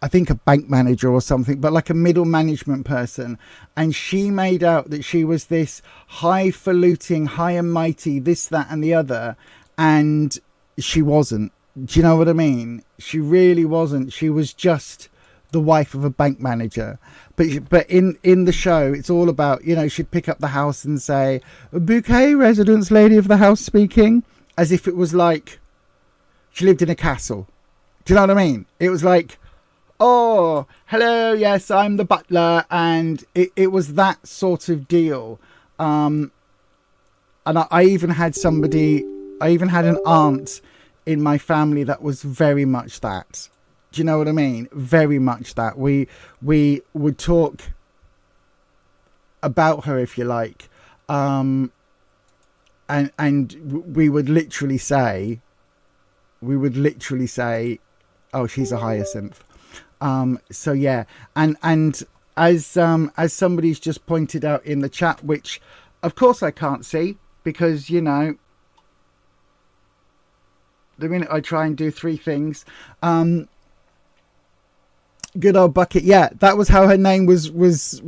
I think a bank manager or something, but like a middle management person. And she made out that she was this highfalutin, high and mighty, this, that, and the other. And she wasn't. Do you know what I mean? She really wasn't. She was just the wife of a bank manager. But in the show, it's all about, you know, she'd pick up the house and say, "Bouquet residence, lady of the house speaking," as if it was like she lived in a castle. Do you know what I mean? It was like, "Oh, hello, yes, I'm the butler," and it was that sort of deal. And I even had an aunt in my family that was very much that. Do you know what I mean? Very much that. We would talk about her, if you like, and we would literally say, "Oh, she's a hyacinth." So yeah, and as somebody's just pointed out in the chat, which of course I can't see, because, you know, the minute I try and do three things, good old Bucket, yeah, that was how her name was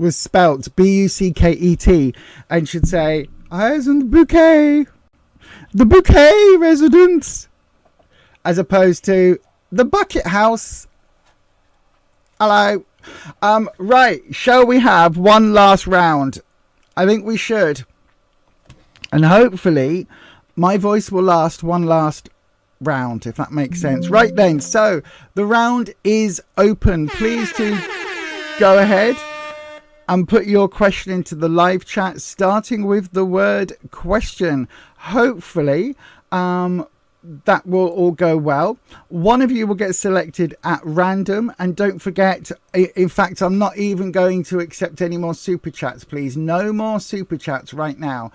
spelt, Bucket, and she'd say, "Hyacinth Bouquet, the Bouquet residence," as opposed to the Bucket House. Hello. Right, shall we have one last round? I think we should. And hopefully my voice will last one last round, if that makes sense. Right then, so the round is open. Please do go ahead and put your question into the live chat, starting with the word question. Hopefully, that will all go well. One of you will get selected at random, and don't forget, in fact, I'm not even going to accept any more super chats, please. No more super chats right now.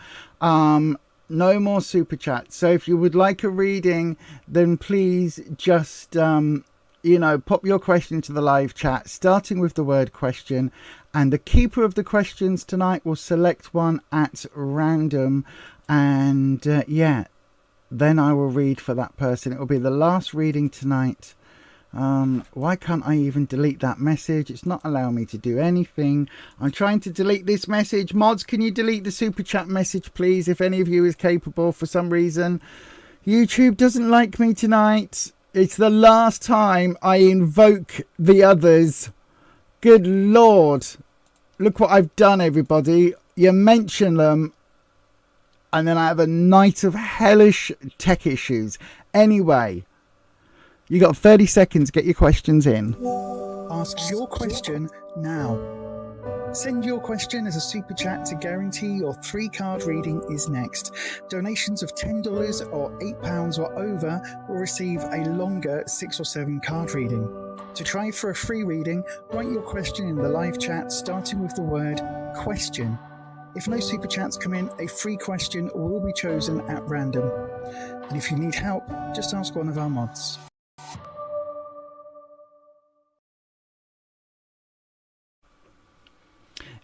No more super chats. So if you would like a reading, then please just you know, pop your question into the live chat, starting with the word question, and the keeper of the questions tonight will select one at random, and yeah, then I will read for that person. It will be the last reading tonight. Why can't I even delete that message? It's not allowing me to do anything. I'm trying to delete this message. Mods, can you delete the super chat message, please, if any of you is capable? For some reason, YouTube doesn't like me tonight. It's the last time I invoke the others. Good Lord. Look what I've done, everybody. You mention them, and then I have a night of hellish tech issues. Anyway, you got 30 seconds to get your questions in. asks your question now. Send your question as a super chat to guarantee your 3-card reading is next. Donations of $10 or £8 or over will receive a longer 6 or 7 card reading. To try for a free reading, write your question in the live chat starting with the word question. If no super chats come in, a free question will be chosen at random. And if you need help, just ask one of our mods.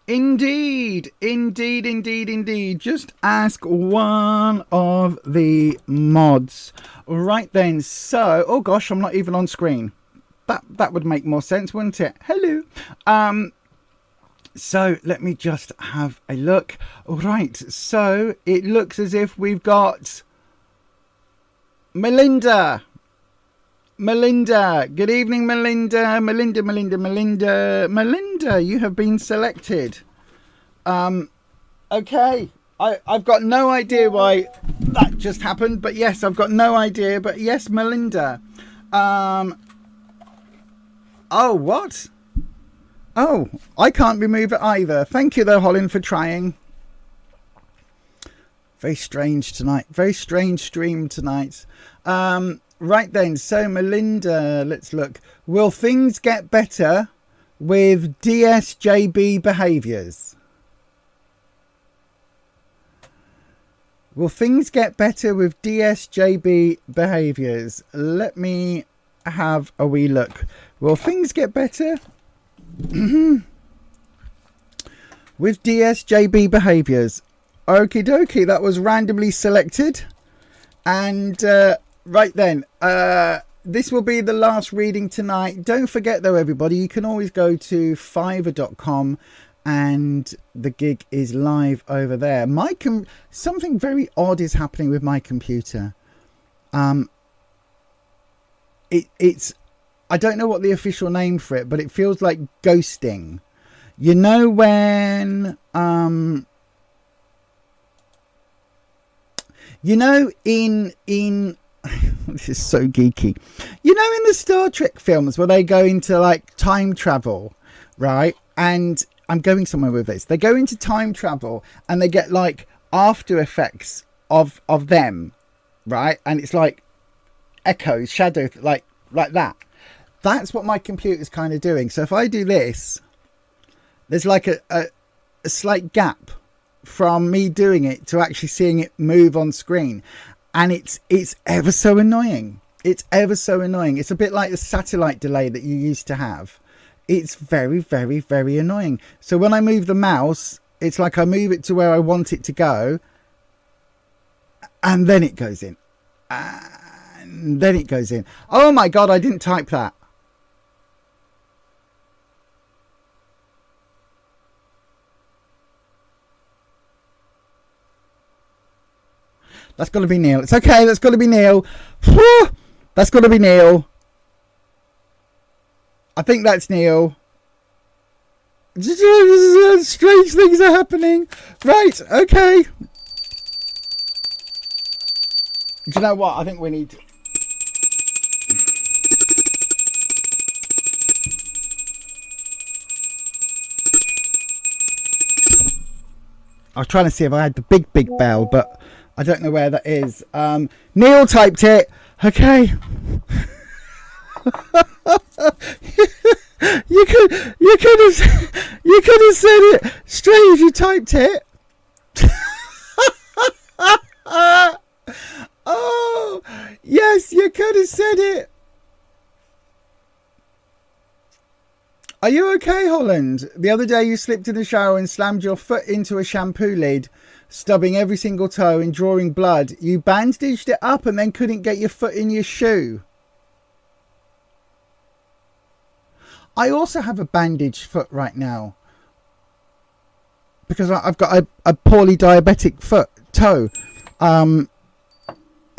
Indeed. Just ask one of the mods. Right then, so, oh gosh, I'm not even on screen. That would make more sense, wouldn't it? Hello. So let me just have a look. All right, so it looks as if we've got Melinda. Good evening, Melinda. Melinda, you have been selected. Okay. I've got no idea why that just happened, but yes, I've got no idea. But yes, Melinda. Oh, what? Oh, I can't remove it either. Thank you, though, Holland, for trying. Very strange tonight. Very strange stream tonight. Right then, so Melinda, let's look. Will things get better with DSJB behaviours? Will things get better with DSJB behaviours? Let me have a wee look. Will things get better with DSJB behaviours? Okie dokie, that was randomly selected. And right then, this will be the last reading tonight. Don't forget though, everybody, you can always go to fiverr.com and the gig is live over there. Something very odd is happening with my computer. It's I don't know what the official name for it, but it feels like ghosting. You know when you know in this is so geeky. You know in the Star Trek films where they go into like time travel, right? And I'm going somewhere with this. They go into time travel and they get like after effects of them, right? And it's like echoes, shadow, like that. That's what my computer's kind of doing. So if I do this, there's like a slight gap from me doing it to actually seeing it move on screen. And it's ever so annoying. It's ever so annoying. It's a bit like the satellite delay that you used to have. It's very, very, very annoying. So when I move the mouse, it's like I move it to where I want it to go. And then it goes in. And then it goes in. Oh my God, I didn't type that. That's got to be Neil. It's okay. That's got to be Neil. Whew, that's got to be Neil. I think that's Neil. Strange things are happening. Right. Okay. Do you know what? I think we need... I was trying to see if I had the big bell, but I don't know where that is. Neil typed it. Okay. you could have said it straight as you typed it. Oh yes, you could have said it. Are you okay, Holland? The other day you slipped in the shower and slammed your foot into a shampoo lid, stubbing every single toe and drawing blood. You bandaged it up and then couldn't get your foot in your shoe. I also have a bandaged foot right now because I've got a poorly diabetic toe.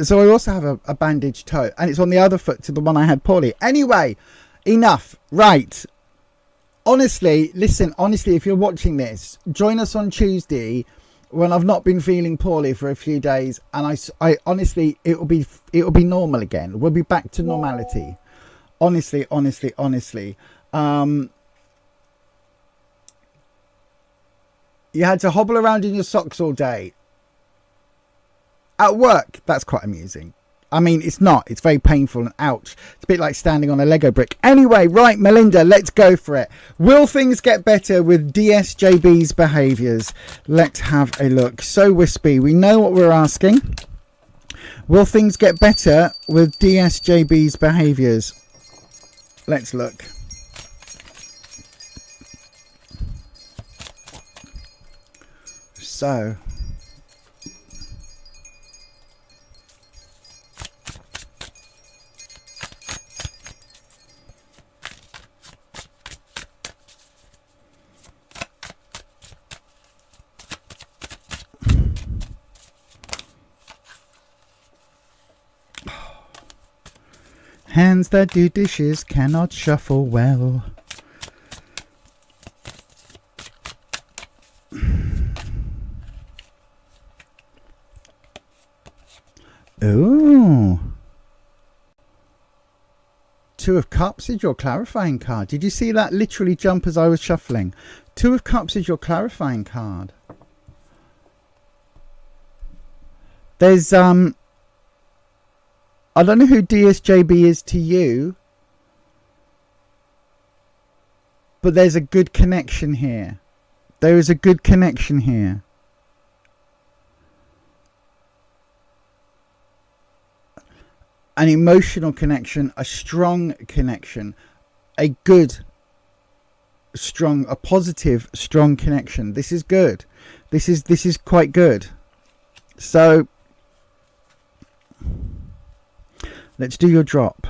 So I also have a bandaged toe, and it's on the other foot to the one I had poorly. Anyway, enough. Right. Honestly, listen, if you're watching this, join us on Tuesday when I've not been feeling poorly for a few days, and I honestly, it'll be normal again. We'll be back to normality. Honestly. You had to hobble around in your socks all day. At work, that's quite amusing. I mean, it's not. It's very painful and ouch. It's a bit like standing on a Lego brick. Anyway, right, Melinda, let's go for it. Will things get better with DSJB's behaviours? Let's have a look. So wispy, we know what we're asking. Will things get better with DSJB's behaviours? Let's look. So, hands that do dishes cannot shuffle well. Ooh. Two of Cups is your clarifying card. Did you see that literally jump as I was shuffling? Two of Cups is your clarifying card. There's, I don't know who DSJB is to you, but there's a good connection here. There is a good connection here. An emotional connection, a strong connection, a good, strong, a positive, strong connection. This is good. This is quite good. So let's do your drop.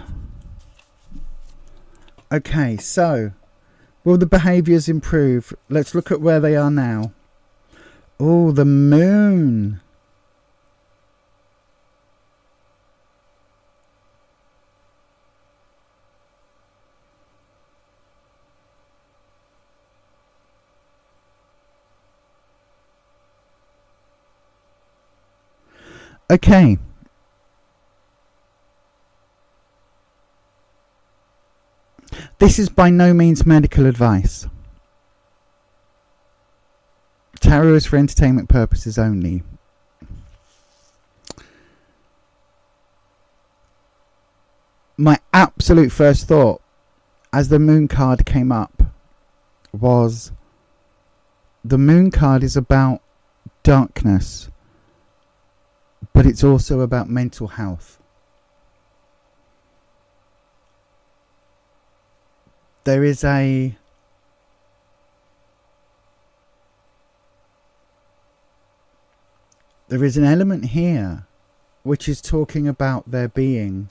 Okay, so will the behaviors improve? Let's look at where they are now. Oh, the moon. Okay. This is by no means medical advice. Tarot is for entertainment purposes only. My absolute first thought as the moon card came up was the moon card is about darkness, but it's also about mental health. There is an element here which is talking about there being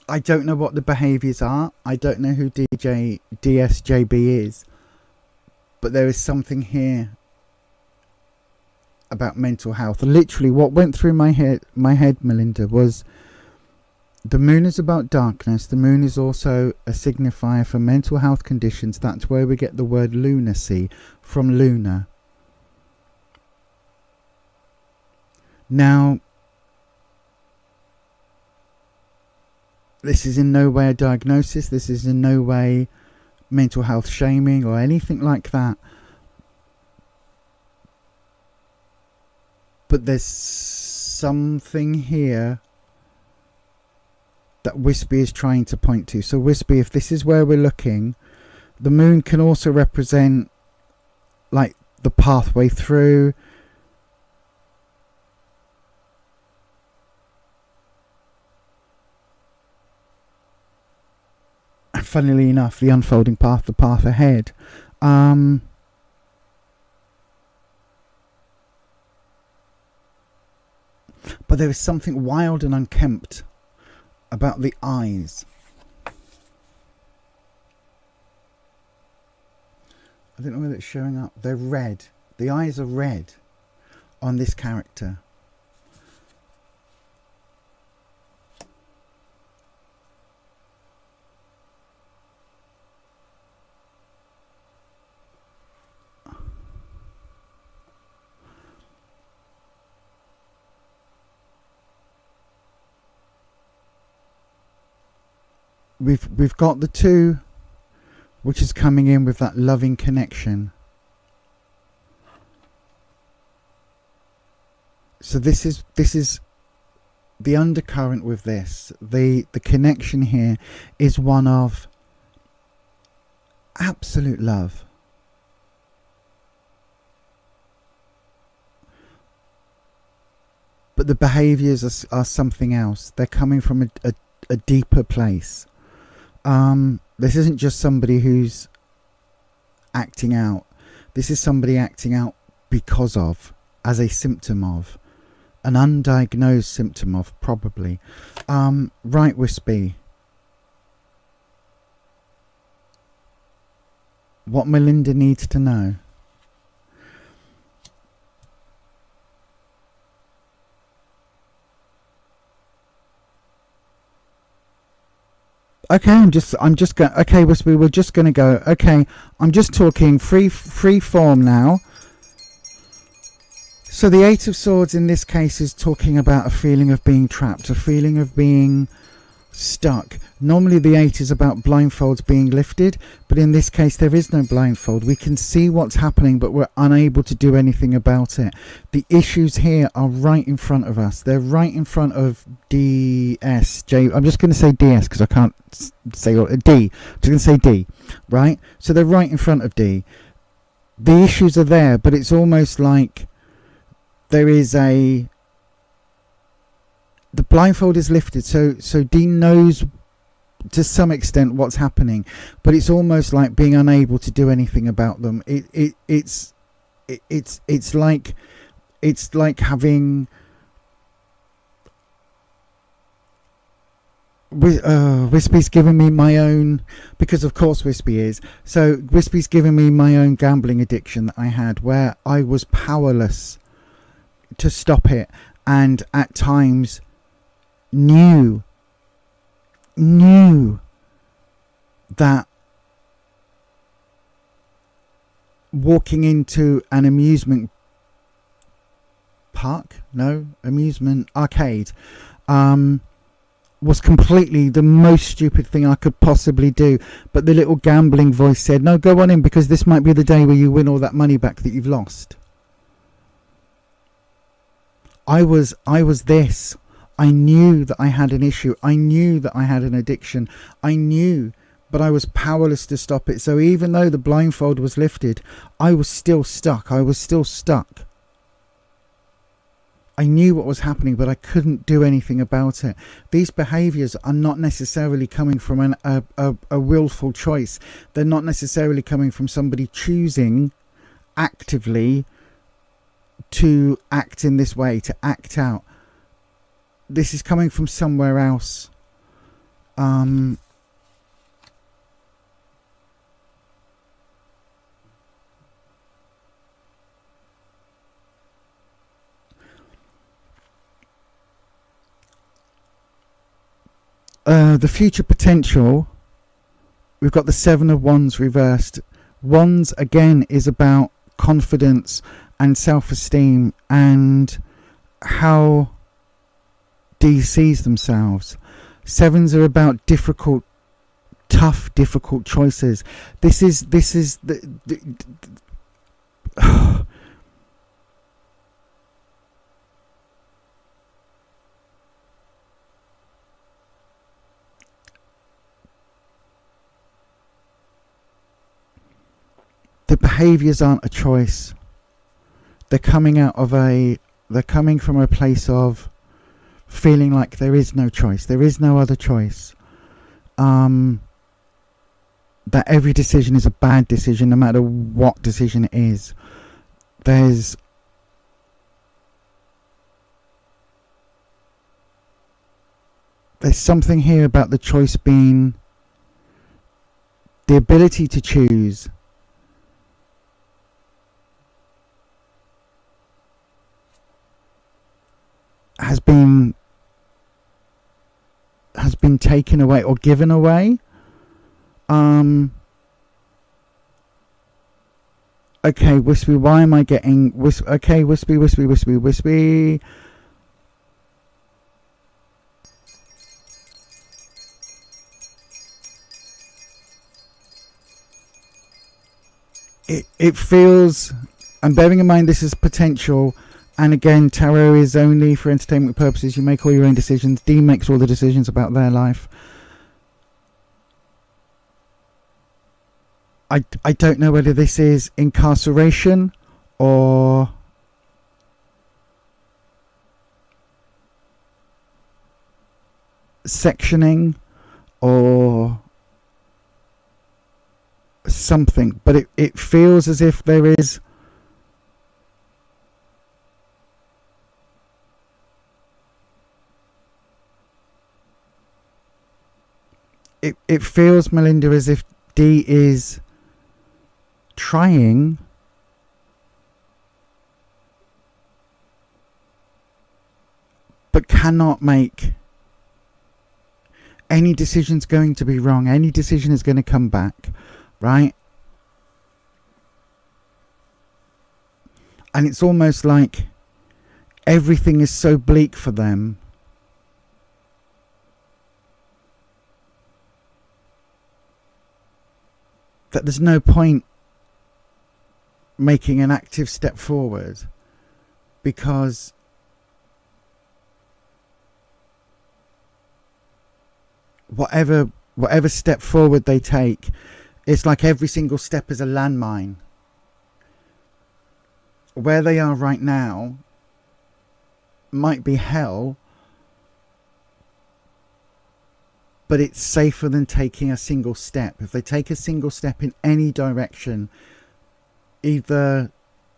I don't know what the behaviours are. I don't know who DSJB is. But there is something here about mental health. Literally what went through my head, Melinda, was the moon is about darkness. The moon is also a signifier for mental health conditions. That's where we get the word lunacy from, lunar. Now, this is in no way a diagnosis. This is in no way mental health shaming or anything like that. But there's something here that Wispy is trying to point to. So Wispy, if this is where we're looking, the moon can also represent like the pathway through. Funnily enough, the unfolding path, the path ahead. But there is something wild and unkempt about the eyes. I don't know whether it's showing up. They're red. The eyes are red on this character. we've got the 2, which is coming in with that loving connection. So this is the undercurrent with this. The connection here is one of absolute love. But the behaviours are something else. They're coming from a deeper place. This isn't just somebody who's acting out. This is somebody acting out because of, as a symptom of, an undiagnosed symptom of, probably. Right, Wispy. What Melinda needs to know. Okay, I'm just going. Okay, Wispy, we're just going to go. Okay, I'm just talking free form now. So the 8 of Swords in this case is talking about a feeling of being trapped, a feeling of being stuck. Normally the 8 is about blindfolds being lifted, but in this case there is no blindfold. We can see what's happening, but we're unable to do anything about it. The issues here are right in front of us. They're right in front of DSJ. I'm just going to say DS because I can't say D. I'm just going to say D, right? So they're right in front of D. The issues are there, but it's almost like there is the blindfold is lifted, so Dean knows to some extent what's happening, but it's almost like being unable to do anything about them. It's like having Wispy's giving me my own, because of course Wispy is. So Wispy's giving me my own gambling addiction that I had, where I was powerless to stop it, and at times knew that walking into an amusement arcade was completely the most stupid thing I could possibly do, but the little gambling voice said, no, go on in, because this might be the day where you win all that money back that you've lost. I was this. I knew that I had an issue. I knew that I had an addiction. I knew, but I was powerless to stop it. So even though the blindfold was lifted, I was still stuck. I was still stuck. I knew what was happening, but I couldn't do anything about it. These behaviours are not necessarily coming from a willful choice. They're not necessarily coming from somebody choosing actively to act in this way, to act out. This is coming from somewhere else. The future potential, we've got the 7 of Wands reversed. Wands again is about confidence and self-esteem and how D sees themselves. 7s are about difficult choices. This is the behaviors aren't a choice. They're coming from a place of feeling like there is no choice. There is no other choice. That every decision is a bad decision, no matter what decision it is. There's something here about the choice being the ability to choose. Has been taken away or given away. Okay, Wispy, why am I getting okay, Wispy. it feels, and bearing in mind this is potential, and again, tarot is only for entertainment purposes. You make all your own decisions. Dee makes all the decisions about their life. I don't know whether this is incarceration or sectioning or something, but it feels as if there is it feels, Melinda, as if Dee is trying but cannot make any decision's going to be wrong. Any decision is going to come back, right? And it's almost like everything is so bleak for them that there's no point making an active step forward, because whatever step forward they take, it's like every single step is a landmine. Where they are right now might be hell, but it's safer than taking a single step. If they take a single step in any direction, either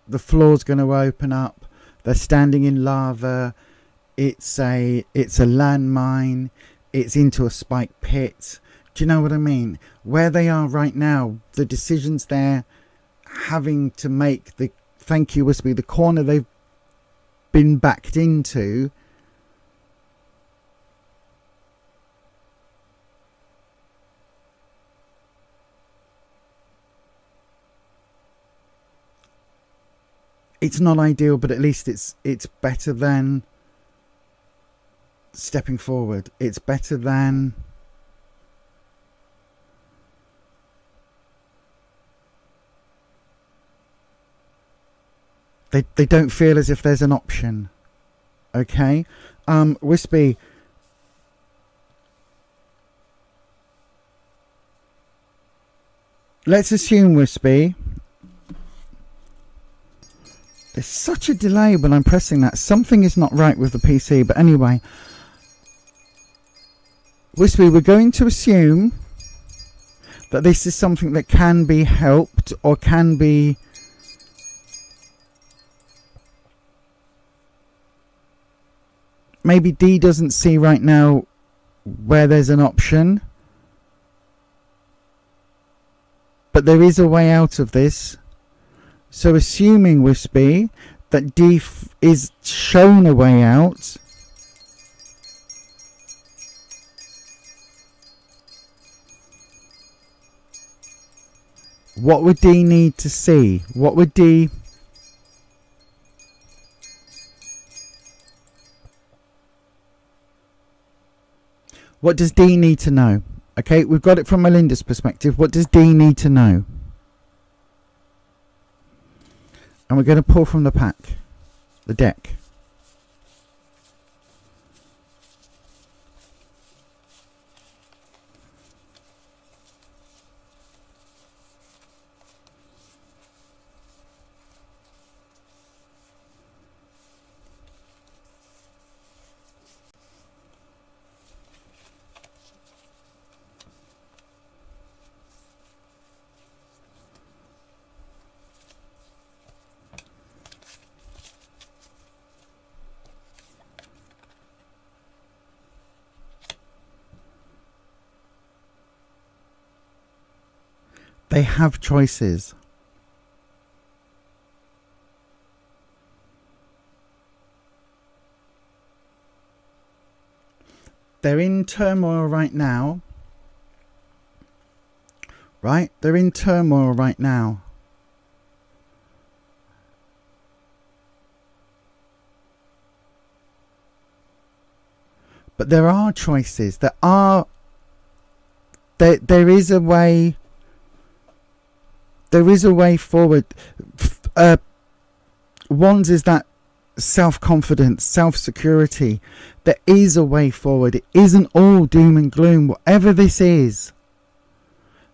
the floor's going to open up, they're standing in lava, it's a landmine, it's into a spike pit. Do you know what I mean? Where they are right now, the decisions they're having to make, the thank you Wispy, the corner they've been backed into, it's not ideal, but at least it's better than stepping forward. It's better than they don't feel as if there's an option. Okay, Wispy, let's assume, Wispy, there's such a delay when I'm pressing that. Something is not right with the PC. But anyway, Wispy, we're going to assume that this is something that can be helped or can be maybe Dee doesn't see right now where there's an option, but there is a way out of this. So assuming, Wispy, that Dee is shown a way out, what would Dee need to see? What would Dee... What does Dee need to know? Okay, we've got it from Melinda's perspective. What does Dee need to know? And we're going to pull from the pack, the deck. They have choices. They're in turmoil right now. Right? They're in turmoil right now. But there are choices. There is a way. There is a way forward. Wands is that self-confidence, self-security. There is a way forward. It isn't all doom and gloom. Whatever this is,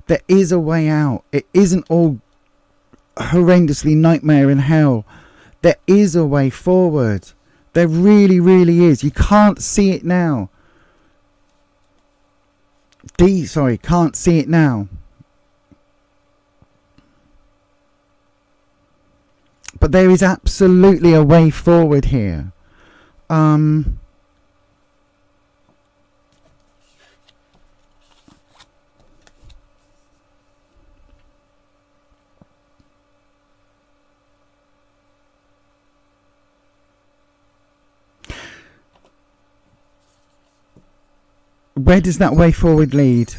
there is a way out. It isn't all horrendously nightmare and hell. There is a way forward. There really, really is. You can't see it now. Can't see it now. But there is absolutely a way forward here. Where does that way forward lead?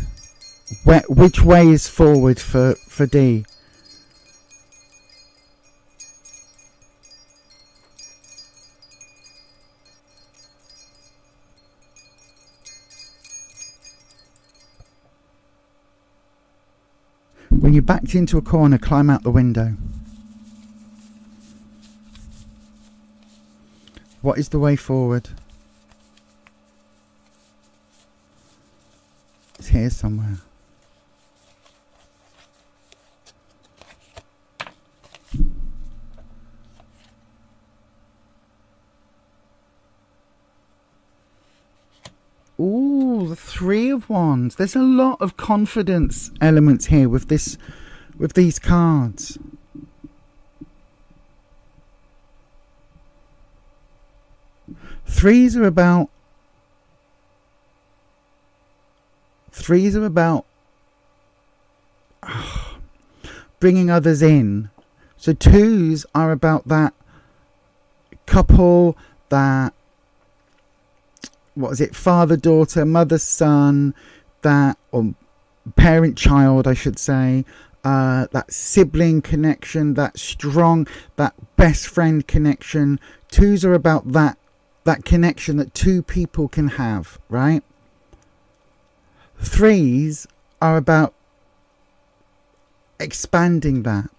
Which way is forward for D? When you're backed into a corner, climb out the window. What is the way forward? It's here somewhere. Ooh, the Three of Wands. There's a lot of confidence elements here with these cards. Threes are about bringing others in. So twos are about that couple, that, what is it, father daughter, mother son, that, or parent child I should say, that sibling connection, that strong, that best friend connection. Twos are about that connection that two people can have, right? Threes are about expanding that,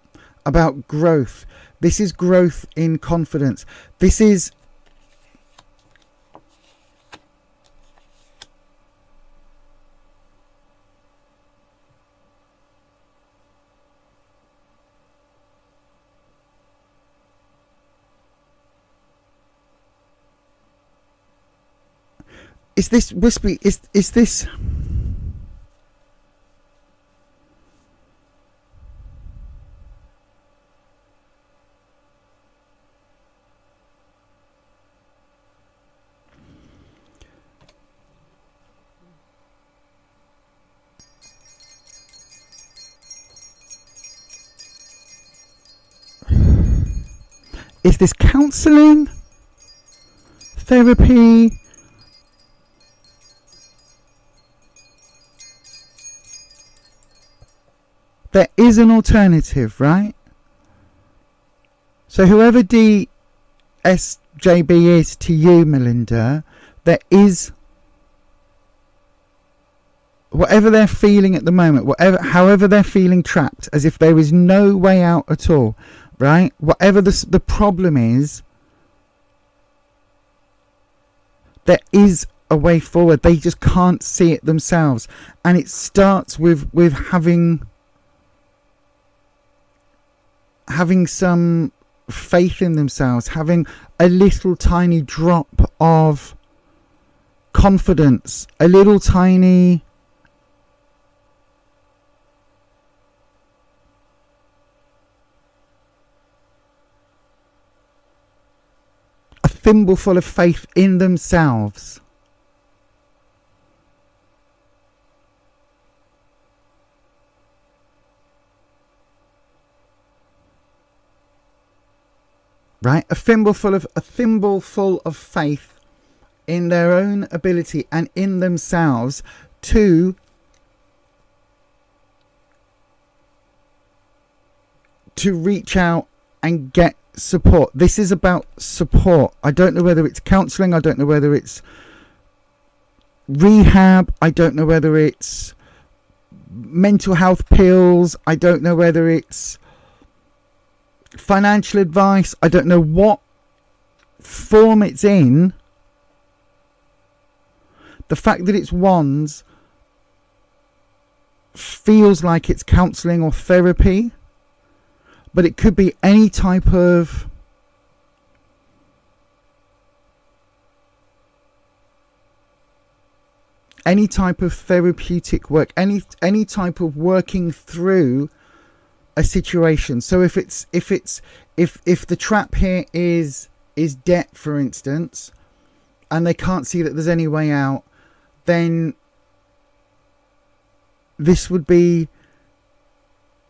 about growth. This is growth in confidence. This is this wispy? Is this? Is this counselling? Therapy? There is an alternative, right? So whoever DSJB is to you, Melinda, there is, whatever they're feeling at the moment, however they're feeling trapped, as if there is no way out at all, right? Whatever the problem is, there is a way forward. They just can't see it themselves. And it starts with having some faith in themselves, having a little tiny drop of confidence, a little tiny a thimbleful of faith in themselves. Right? A thimbleful of faith in their own ability and in themselves to reach out and get support. This is about support. I don't know whether it's counselling, I don't know whether it's rehab, I don't know whether it's mental health pills. I don't know whether it's financial advice. I don't know what form it's in. The fact that it's wands feels like it's counselling or therapy, but it could be any type of therapeutic work, any type of working through a situation. So if the trap here is debt, for instance, and they can't see that there's any way out, then this would be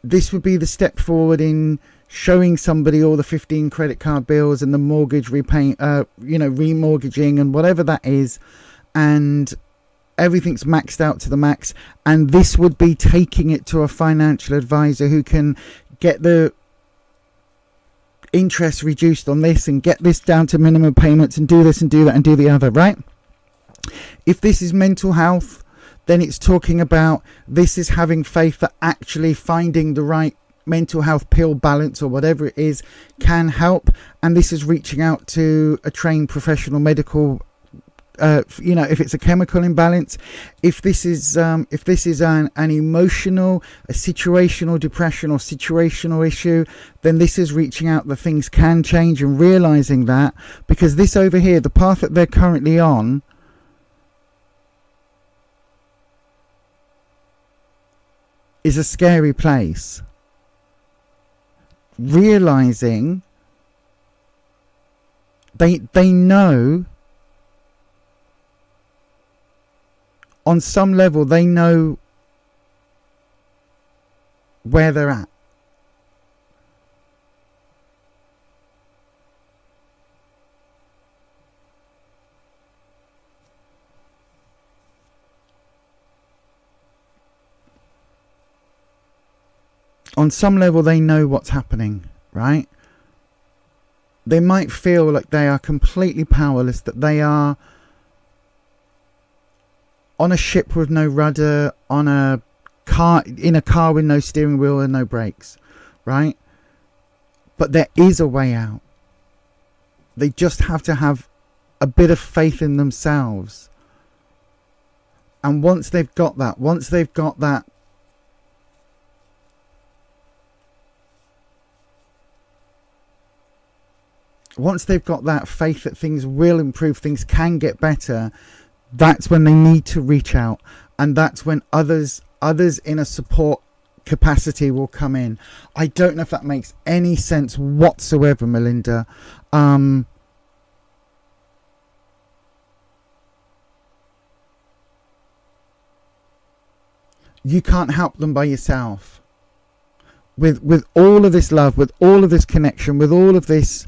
the step forward in showing somebody all the 15 credit card bills and the mortgage remortgaging and whatever that is, and everything's maxed out to the max. And this would be taking it to a financial advisor who can get the interest reduced on this and get this down to minimum payments and do this and do that and do the other, right? If this is mental health, then it's talking about this is having faith that actually finding the right mental health pill balance or whatever it is can help. And this is reaching out to a trained professional medical, if it's a chemical imbalance, if this is an emotional, a situational depression or situational issue, then this is reaching out that things can change and realizing that, because this over here, the path that they're currently on, is a scary place. Realizing they know, on some level, they know where they're at. On some level, they know what's happening, right? They might feel like they are completely powerless, that they are on a ship with no rudder, on a car, in a car with no steering wheel and no brakes, right? But there is a way out. They just have to have a bit of faith in themselves. And once they've got that faith that things will improve, things can get better, that's when they need to reach out. And that's when others in a support capacity will come in. I don't know if that makes any sense whatsoever, Melinda. You can't help them by yourself. With all of this love, with all of this connection, with all of this,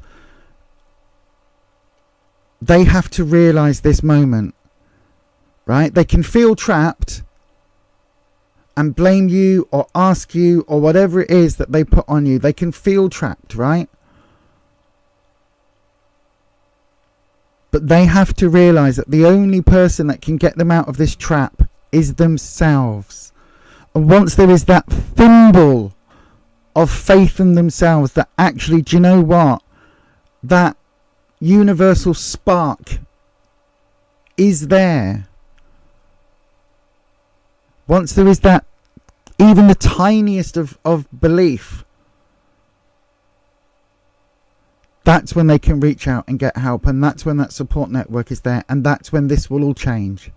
they have to realize this moment, right? They can feel trapped and blame you or ask you or whatever it is that they put on you. They can feel trapped, right? But they have to realize that the only person that can get them out of this trap is themselves. And once there is that thimble of faith in themselves, that actually, do you know what? That universal spark is there. Once there is that, even the tiniest of belief, that's when they can reach out and get help. And that's when that support network is there. And that's when this will all change.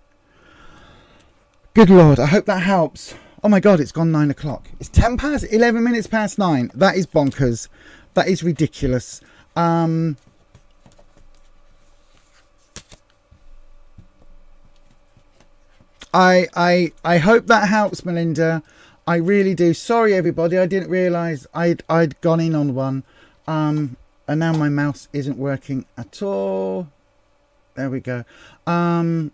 Good Lord, I hope that helps. Oh my God, it's gone 9 o'clock. It's 11 minutes past 9. That is bonkers. That is ridiculous. I hope that helps, Melinda. I really do. Sorry, everybody. I didn't realise I'd gone in on one. And now my mouse isn't working at all. There we go. Oh,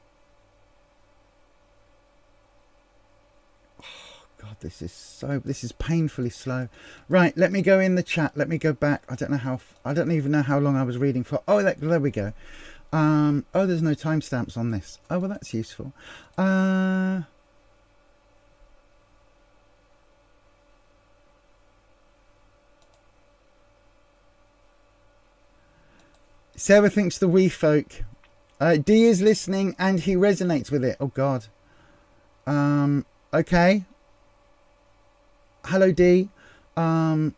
God, this is painfully slow. Right, let me go in the chat. Let me go back. I don't even know how long I was reading for. Oh, there we go. Oh, there's no timestamps on this. Oh, well, that's useful. Sarah thinks the wee folk. D is listening and he resonates with it. Oh God. Okay. Hello D. I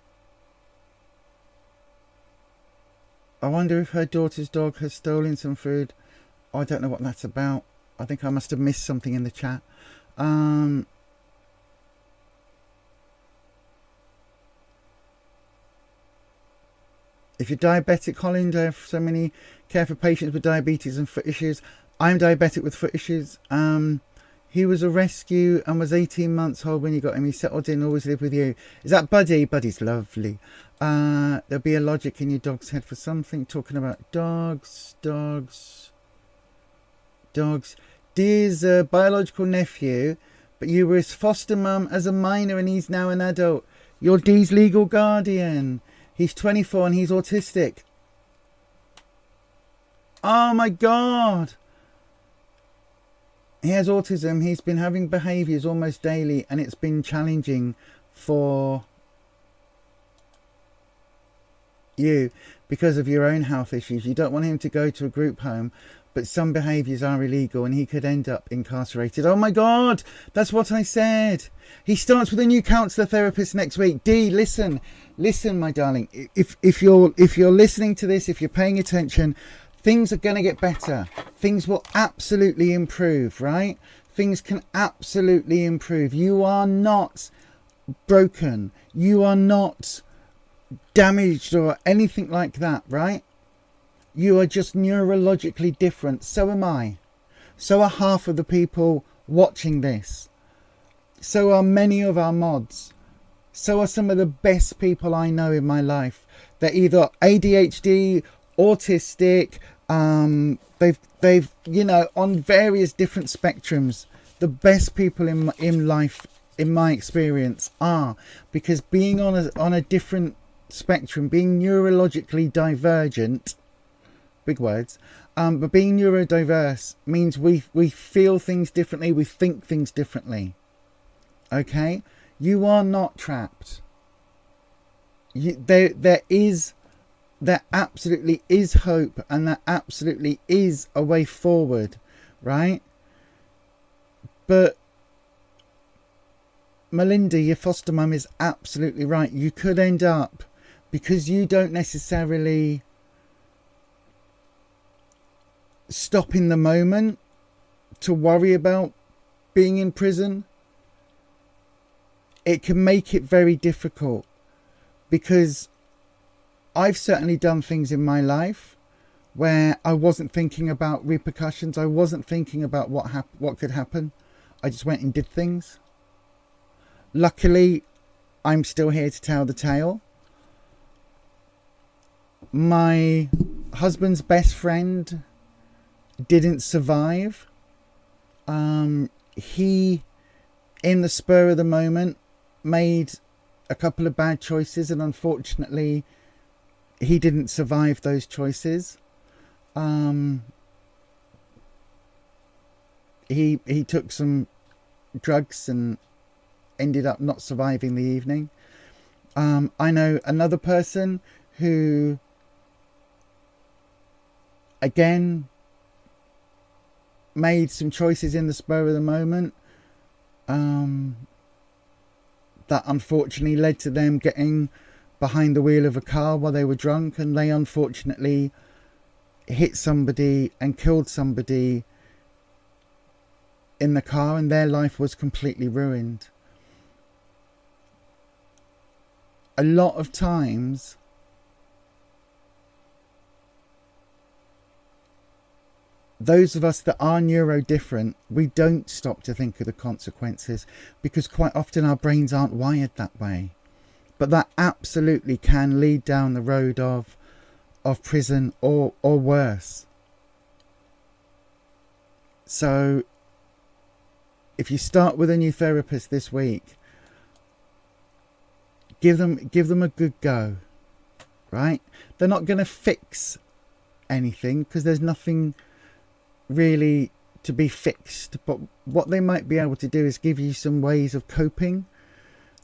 wonder if her daughter's dog has stolen some food. I don't know what that's about. I think I must have missed something in the chat. If you're diabetic, Holland, I have so many care for patients with diabetes and foot issues. I'm diabetic with foot issues. He was a rescue and was 18 months old when you got him. He settled in, always lived with you. Is that Buddy? Buddy's lovely. There'll be a logic in your dog's head for something. Talking about dogs. Dear's a biological nephew, but you were his foster mum as a minor and he's now an adult. You're Dee's legal guardian. He's 24 and he's autistic. Oh my God. He has autism. He's been having behaviours almost daily and it's been challenging for you because of your own health issues. You don't want him to go to a group home, but some behaviours are illegal and he could end up incarcerated. Oh my God, that's what I said. He starts with a new counsellor therapist next week. D, listen, my darling. If you're listening to this, if you're paying attention, things are going to get better. Things will absolutely improve, right? Things can absolutely improve. You are not broken. You are not damaged or anything like that, right? You are just neurologically different. So am I. So are half of the people watching this. So are many of our mods. So are some of the best people I know in my life. They're either ADHD, autistic, they've on various different spectrums. The best people in life, in my experience, are, because being on a different spectrum, being neurologically divergent, big words, but being neurodiverse means we feel things differently, we think things differently. Okay, you are not trapped. There absolutely is hope, and there absolutely is a way forward, right? But Melinda, your foster mum, is absolutely right. You could end up, because you don't necessarily stop in the moment to worry about being in prison, it can make it very difficult, because I've certainly done things in my life where I wasn't thinking about repercussions. I wasn't thinking about what could happen. I just went and did things. Luckily, I'm still here to tell the tale. My husband's best friend didn't survive. He, in the spur of the moment, made a couple of bad choices, and unfortunately he didn't survive those choices. He took some drugs and ended up not surviving the evening. I know another person who, again, made some choices in the spur of the moment that unfortunately led to them getting behind the wheel of a car while they were drunk, and they unfortunately hit somebody and killed somebody in the car, and their life was completely ruined. A lot of times those of us that are neurodifferent, we don't stop to think of the consequences, because quite often our brains aren't wired that way. But that absolutely can lead down the road of prison or worse. So if you start with a new therapist this week, give them a good go, right? They're not going to fix anything, because there's nothing really to be fixed, but what they might be able to do is give you some ways of coping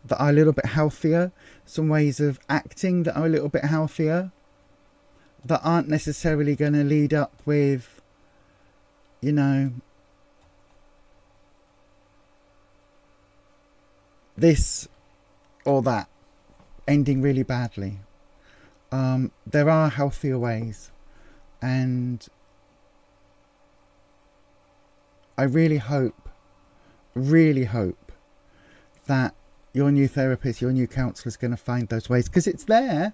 that are a little bit healthier, some ways of acting that are a little bit healthier, that aren't necessarily going to lead up with, you know, this or that ending really badly. There are healthier ways, and I really hope that your new therapist, your new counsellor is going to find those ways, because it's there.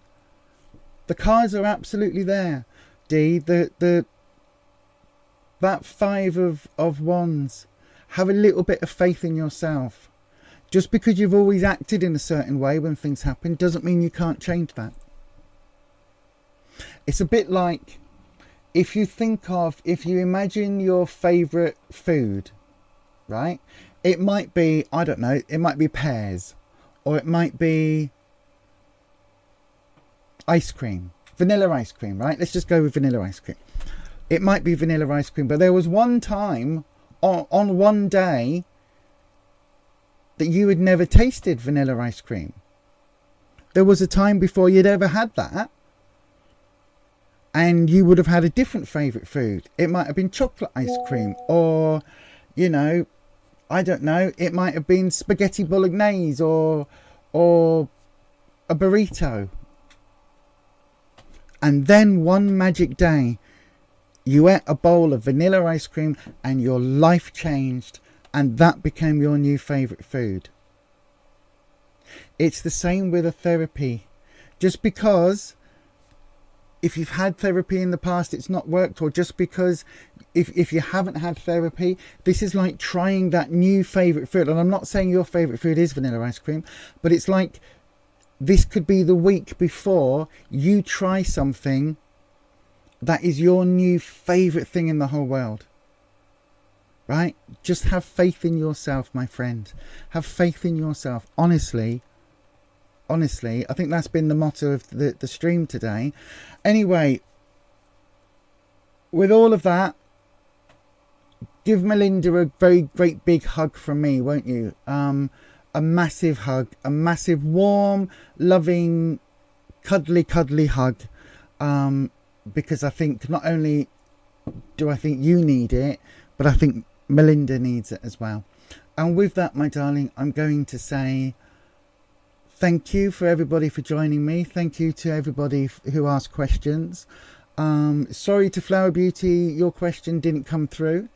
The cards are absolutely there. D, that 5 of wands. Have a little bit of faith in yourself. Just because you've always acted in a certain way when things happen doesn't mean you can't change that. It's a bit like if you imagine your favourite food, right? It might be, I don't know, it might be pears, or it might be ice cream, vanilla ice cream, right? Let's just go with vanilla ice cream. It might be vanilla ice cream, but there was one time on one day that you had never tasted vanilla ice cream. There was a time before you'd ever had that, and you would have had a different favourite food. It might have been chocolate ice cream, or, you know, I don't know, it might have been spaghetti bolognese or a burrito. And then one magic day, you ate a bowl of vanilla ice cream and your life changed, and that became your new favourite food. It's the same with a therapy. Just because if you've had therapy in the past, it's not worked, or just because if you haven't had therapy, this is like trying that new favourite food. And I'm not saying your favourite food is vanilla ice cream, but it's like this could be the week before you try something that is your new favourite thing in the whole world. Right? Just have faith in yourself, my friend. Have faith in yourself. Honestly, I think that's been the motto of the stream today. Anyway, with all of that, give Melinda a very great big hug from me, won't you? A massive hug, a massive warm, loving, cuddly hug. Because I think not only do I think you need it, but I think Melinda needs it as well. And with that, my darling, I'm going to say thank you for everybody for joining me. Thank you to everybody who asked questions. Sorry to Flower Beauty, your question didn't come through.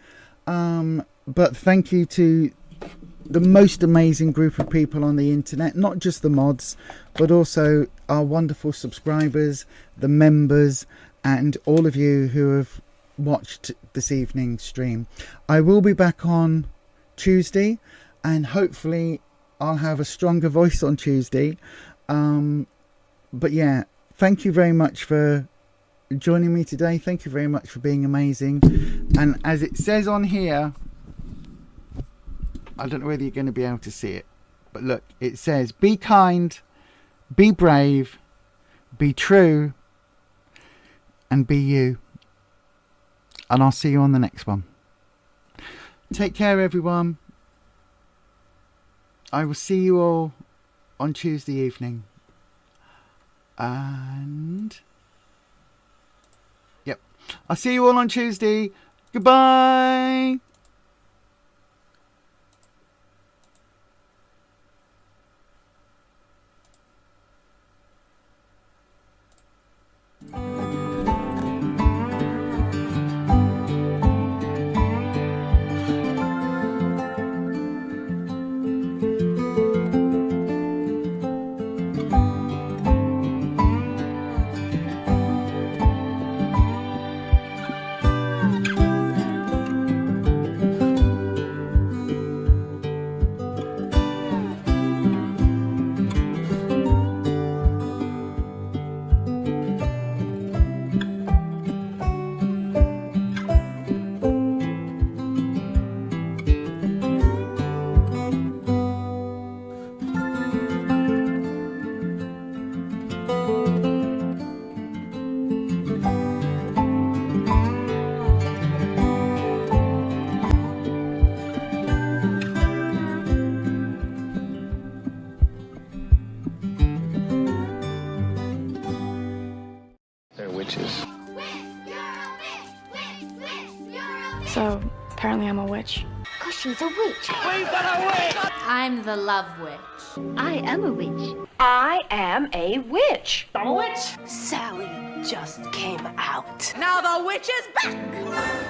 But thank you to the most amazing group of people on the internet, not just the mods, but also our wonderful subscribers, the members, and all of you who have watched this evening's stream. I will be back on Tuesday, and hopefully I'll have a stronger voice on Tuesday. But yeah, thank you very much for joining me today. Thank you very much for being amazing. And as it says on here, I don't know whether you're going to be able to see it, but look, it says, be kind, be brave, be true, and be you. And I'll see you on the next one. Take care, everyone. I will see you all on Tuesday evening. And yep, I'll see you all on Tuesday. Goodbye. So apparently I'm a witch. 'Cause she's a witch. I'm the love witch. I am a witch. I am a witch. I'm a witch. Sally just came out. Now the witch is back.